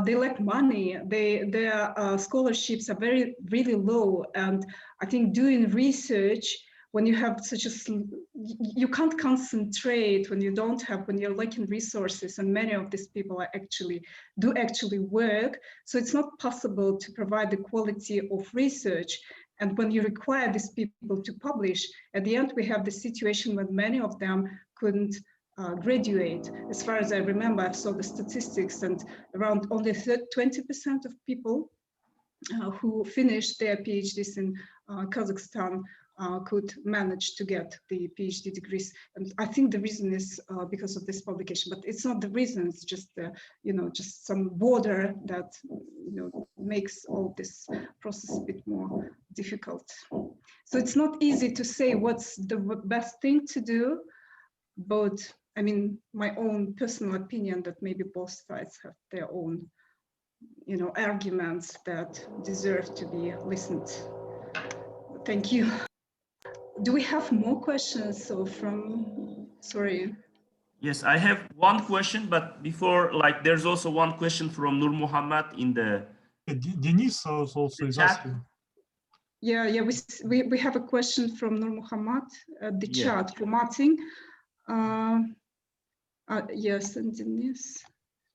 Speaker 1: they lack money. Their scholarships are really low. And I think doing research, when you have such a, you can't concentrate when you're lacking resources, and many of these people are actually work. So it's not possible to provide the quality of research. And when you require these people to publish, at the end we have the situation when many of them couldn't graduate. As far as I remember, I saw the statistics, and around only 20% of people who finished their PhDs in Kazakhstan could manage to get the PhD degrees. And I think the reason is because of this publication, but it's not the reason. It's just you know, just some border that, you know, makes all this process a bit more difficult. So it's not easy to say what's the best thing to do, but I mean, my own personal opinion that maybe both sides have their own, you know, arguments that deserve to be listened. Thank you. Do we have more questions? So sorry.
Speaker 4: Yes, I have one question, but before, like, there's also one question from Nur Muhammad in the
Speaker 3: Denis also is asking.
Speaker 1: Yeah, we have a question from Nur Muhammad at the chat for Martin. Yes, and Denis.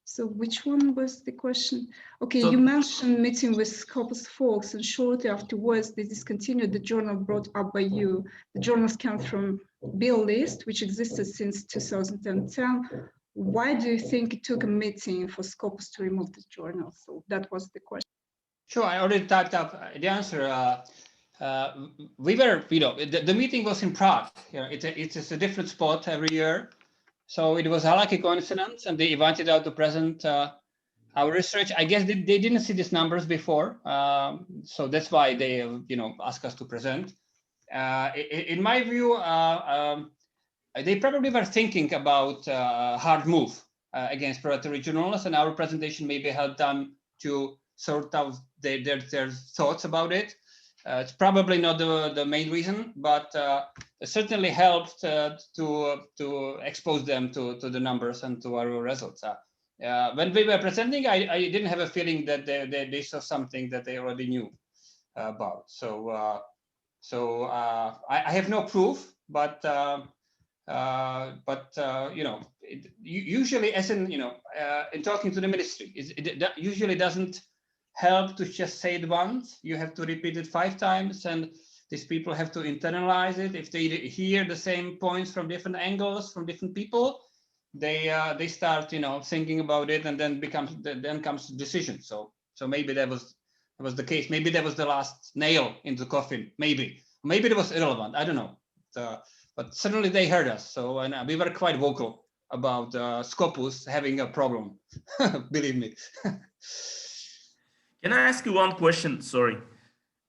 Speaker 1: So which one was the question? Okay, so you mentioned meeting with Scopus folks, and shortly afterwards they discontinued the journal brought up by you. The journals came from Bill list, which existed since 2010. Why do you think it took a meeting for Scopus to remove the journal? So that was the question.
Speaker 2: Sure, I already typed up the answer. We were, you know, the meeting was in Prague. You know, it's a different spot every year. So it was a lucky coincidence, and they invited us to present our research. I guess they didn't see these numbers before, so that's why they, you know, asked us to present. In my view, they probably were thinking about a hard move against predatory journalists, and our presentation maybe helped them to sort out their thoughts about it. It's probably not the main reason, but it certainly helped to expose them to the numbers and to our results. When we were presenting, I didn't have a feeling that they saw something that they already knew about. So I have no proof, but you know, usually, as in, you know, in talking to the ministry, it usually doesn't help to just say it once. You have to repeat it 5 times, and these people have to internalize it. If they hear the same points from different angles, from different people, they start, you know, thinking about it, and then comes the decision. So maybe that was the case. Maybe that was the last nail in the coffin. Maybe it was irrelevant. I don't know. But certainly they heard us. So and we were quite vocal about Scopus having a problem. Believe me.
Speaker 4: Can I ask you one question? Sorry.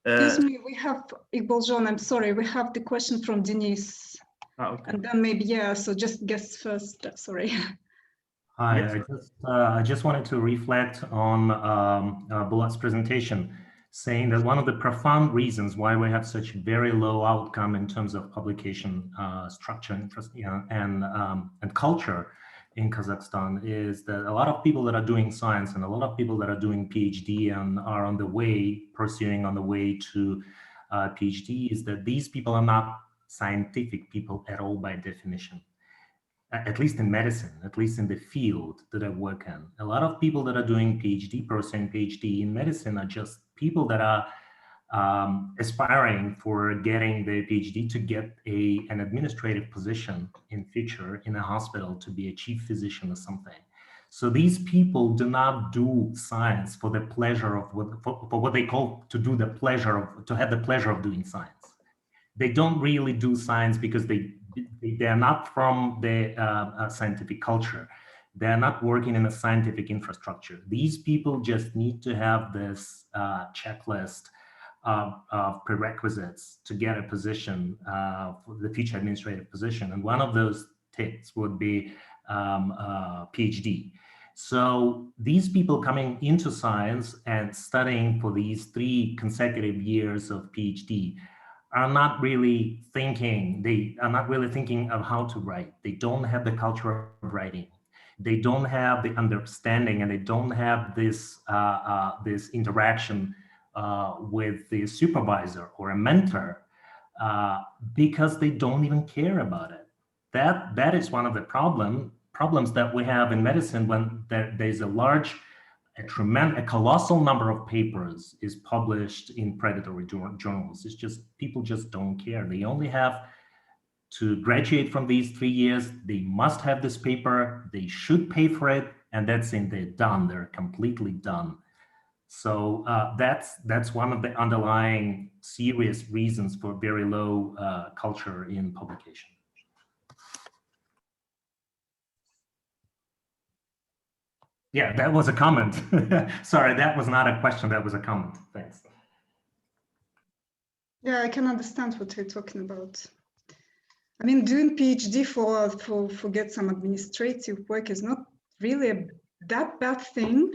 Speaker 1: Excuse me, we have 𝗂𝗲𝗱𝗁𝗹𝗶, I'm sorry, we have the question from Denise.
Speaker 4: Okay.
Speaker 1: And then maybe, yeah, so just guess first, sorry.
Speaker 10: Hi,
Speaker 4: Yes.
Speaker 10: I just wanted to reflect on Bulat's presentation, saying that one of the profound reasons why we have such very low outcome in terms of publication structure and culture in Kazakhstan is that a lot of people that are doing science and a lot of people that are doing PhD and are on the way, pursuing on the way to PhD, is that these people are not scientific people at all by definition, at least in medicine, at least in the field that I work in. A lot of people that are doing PhD, pursuing PhD in medicine are just people that are aspiring for getting their PhD to get an administrative position in future in a hospital, to be a chief physician or something. So these people do not do science for the pleasure of for what they call to have the pleasure of doing science. They don't really do science because they are not from the scientific culture. They're not working in a scientific infrastructure. These people just need to have this checklist of prerequisites to get a position, for the future administrative position. And one of those ticks would be PhD. So these people coming into science and studying for these 3 consecutive years of PhD are not really thinking, of how to write. They don't have the culture of writing. They don't have the understanding, and they don't have this this interaction with the supervisor or a mentor, because they don't even care about it. That is one of the problems that we have in medicine when there's a colossal number of papers is published in predatory journals. It's just, people just don't care. They only have to graduate from these 3 years. They must have this paper. They should pay for it. And that's it, they're done. They're completely done. So that's one of the underlying serious reasons for very low culture in publication. Yeah, that was a comment. Sorry, that was not a question, that was a comment. Thanks.
Speaker 1: Yeah, I can understand what you're talking about. I mean, doing PhD for get some administrative work is not really that bad thing,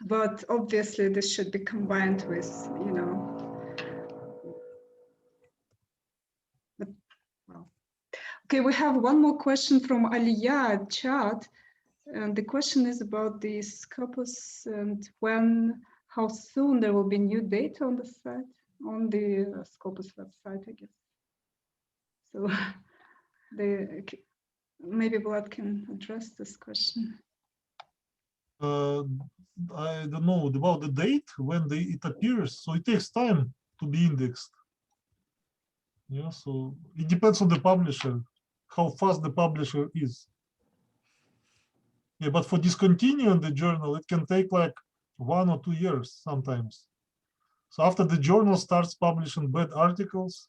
Speaker 1: but obviously this should be combined with, you know. But, well. Okay, we have one more question from Aliya chat. And the question is about the Scopus and how soon there will be new data on the site, on the Scopus website, I guess. So maybe Bulat can address this question.
Speaker 3: I don't know about the date when it appears, so it takes time to be indexed. Yeah, so it depends on the publisher, how fast the publisher is. Yeah, but for discontinuing the journal, it can take like 1 or 2 years sometimes. So after the journal starts publishing bad articles,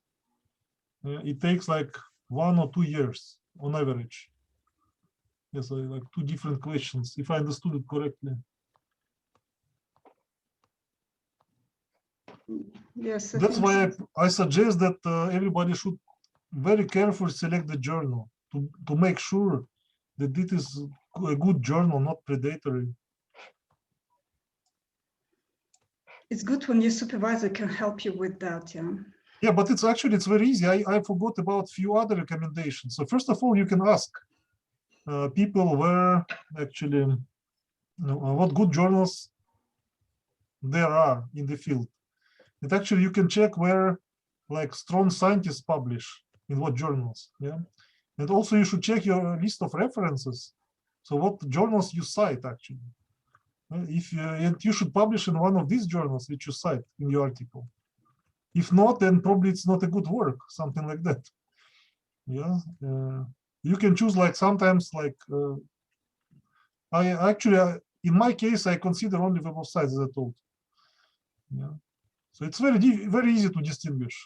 Speaker 3: it takes like 1 or 2 years on average. Yes, like 2 different questions, if I understood it correctly.
Speaker 1: Yes,
Speaker 3: that's why I suggest that everybody should very carefully select the journal to make sure that it is a good journal, not predatory.
Speaker 1: It's good when your supervisor can help you with that, yeah.
Speaker 3: Yeah, but it's very easy. I forgot about a few other recommendations. So first of all, you can ask people where actually, what good journals there are in the field. And actually you can check where like strong scientists publish in what journals, yeah. And also you should check your list of references. So what journals you cite actually. And you should publish in one of these journals which you cite in your article. If not, then probably it's not a good work, something like that. Yeah. You can choose like sometimes like I actually in my case I consider only Web of Science, as I told. Yeah. So it's very easy to distinguish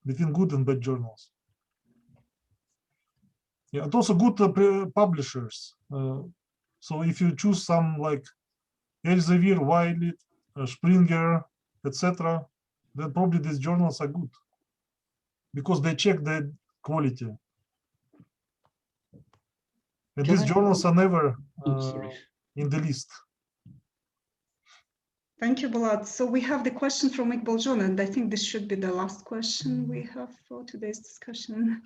Speaker 3: between good and bad journals. Yeah, and also good publishers. So if you choose some like Elsevier, Wiley, Springer, etc., then probably these journals are good because they check the quality. And these journals are never in the list.
Speaker 1: Thank you, Bulat. So we have the question from 𝗂𝗿𝗱𝗀𝗵𝗶, and I think this should be the last question we have for today's discussion.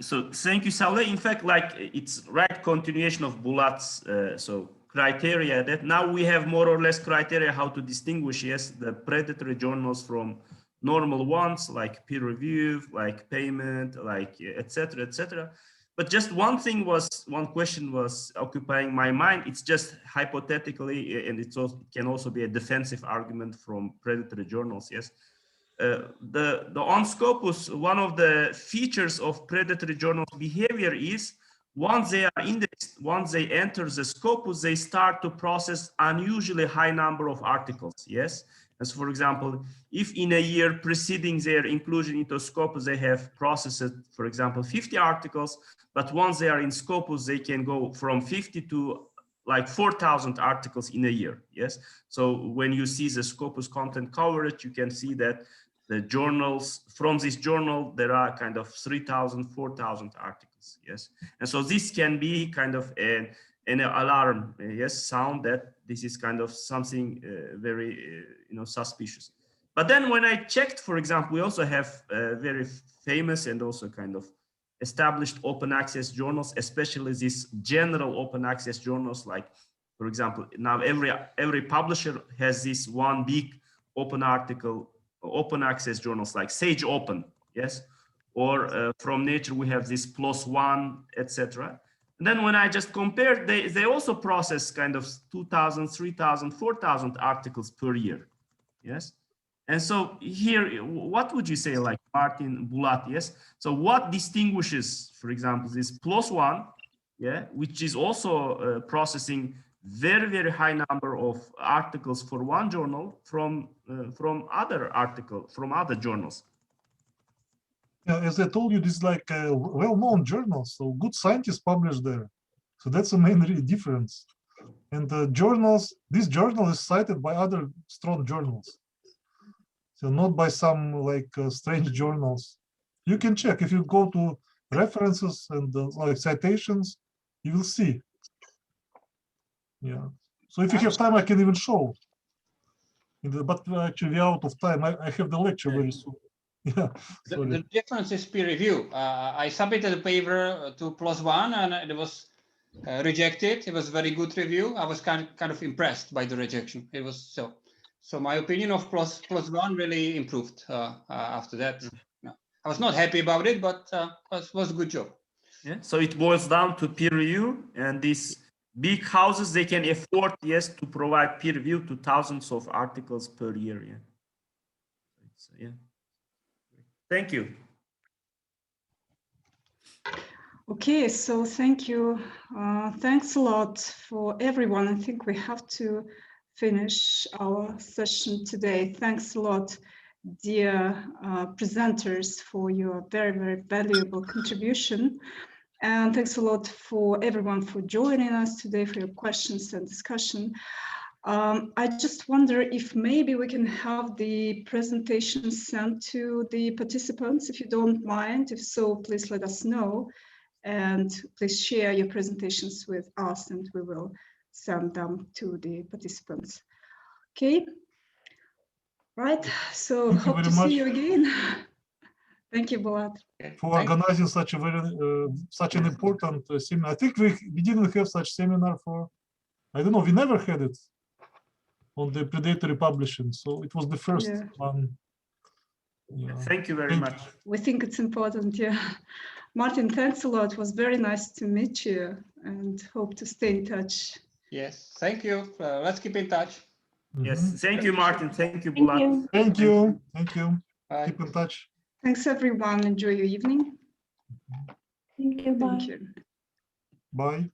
Speaker 4: So thank you, Srholec. In fact, like it's right continuation of Bulat's criteria that now we have more or less criteria how to distinguish, yes, the predatory journals from normal ones like peer review, like payment, like etc., etc. But just one question was occupying my mind. It's just hypothetically, and it can also be a defensive argument from predatory journals, yes. On Scopus, one of the features of predatory journals behavior is once they are indexed, once they enter the Scopus, they start to process unusually high number of articles, yes? As for example, if in a year preceding their inclusion into Scopus, they have processed, for example, 50 articles, but once they are in Scopus, they can go from 50 to like 4,000 articles in a year, yes? So when you see the Scopus content coverage, you can see that the journals, from this journal, there are kind of 3,000, 4,000 articles, yes? And so this can be kind of an alarm, yes, sound that this is kind of something very, suspicious. But then when I checked, for example, we also have very famous and also kind of established open access journals, especially these general open access journals, like, for example, now every publisher has this one big open access journals like Sage Open, yes? Or from Nature, we have this PLOS ONE, etc. And then when I just compared, they also process kind of 2,000, 3,000, 4,000 articles per year, yes? And so here, what would you say, like Martin, Bulat, yes? So what distinguishes, for example, this PLOS ONE, yeah, which is also processing very, very high number of articles for one journal from other journals?
Speaker 3: Yeah, as I told you, this is like a well-known journal, so good scientists publish there. So that's the main difference. And the journals, this journal is cited by other strong journals. So not by some like strange journals. You can check if you go to references and like citations, you will see. Yeah. So if you have time, I can even show. But actually, we're out of time. I have the lecture very soon. Yeah.
Speaker 2: The difference is peer review. I submitted a paper to PLOS ONE and it was rejected. It was a very good review. I was kind of impressed by the rejection. It was so my opinion of PLOS ONE really improved after that. No, I was not happy about it, but it was a good job.
Speaker 4: Yeah. So it boils down to peer review, and these big houses, they can afford, yes, to provide peer review to thousands of articles per year. Yeah. So, yeah. Thank you.
Speaker 1: Okay, so thank you. Thanks a lot for everyone. I think we have to finish our session today. Thanks a lot, dear presenters, for your very, very valuable contribution. And thanks a lot for everyone for joining us today, for your questions and discussion. I just wonder if maybe we can have the presentation sent to the participants, if you don't mind. If so, please let us know. And please share your presentations with us and we will send them to the participants. Okay. Right. So hope to see you again. Thank you, Bulat.
Speaker 3: For organizing such a such an important seminar. I think we didn't have such seminar for, I don't know, we never had it on the predatory publishing. So it was the first one. Yeah.
Speaker 4: Thank you very much.
Speaker 1: We think it's important, yeah. Martin, thanks a lot. It was very nice to meet you and hope to stay in touch.
Speaker 2: Yes, thank you. Let's keep in touch.
Speaker 4: Yes, thank you, Martin. Thank you, Bulat.
Speaker 3: Thank you. Thank you.
Speaker 2: Bye.
Speaker 3: Keep in touch.
Speaker 1: Thanks, everyone. Enjoy your evening.
Speaker 6: Thank you.
Speaker 9: you. Bye.
Speaker 1: Thank you.
Speaker 3: Bye.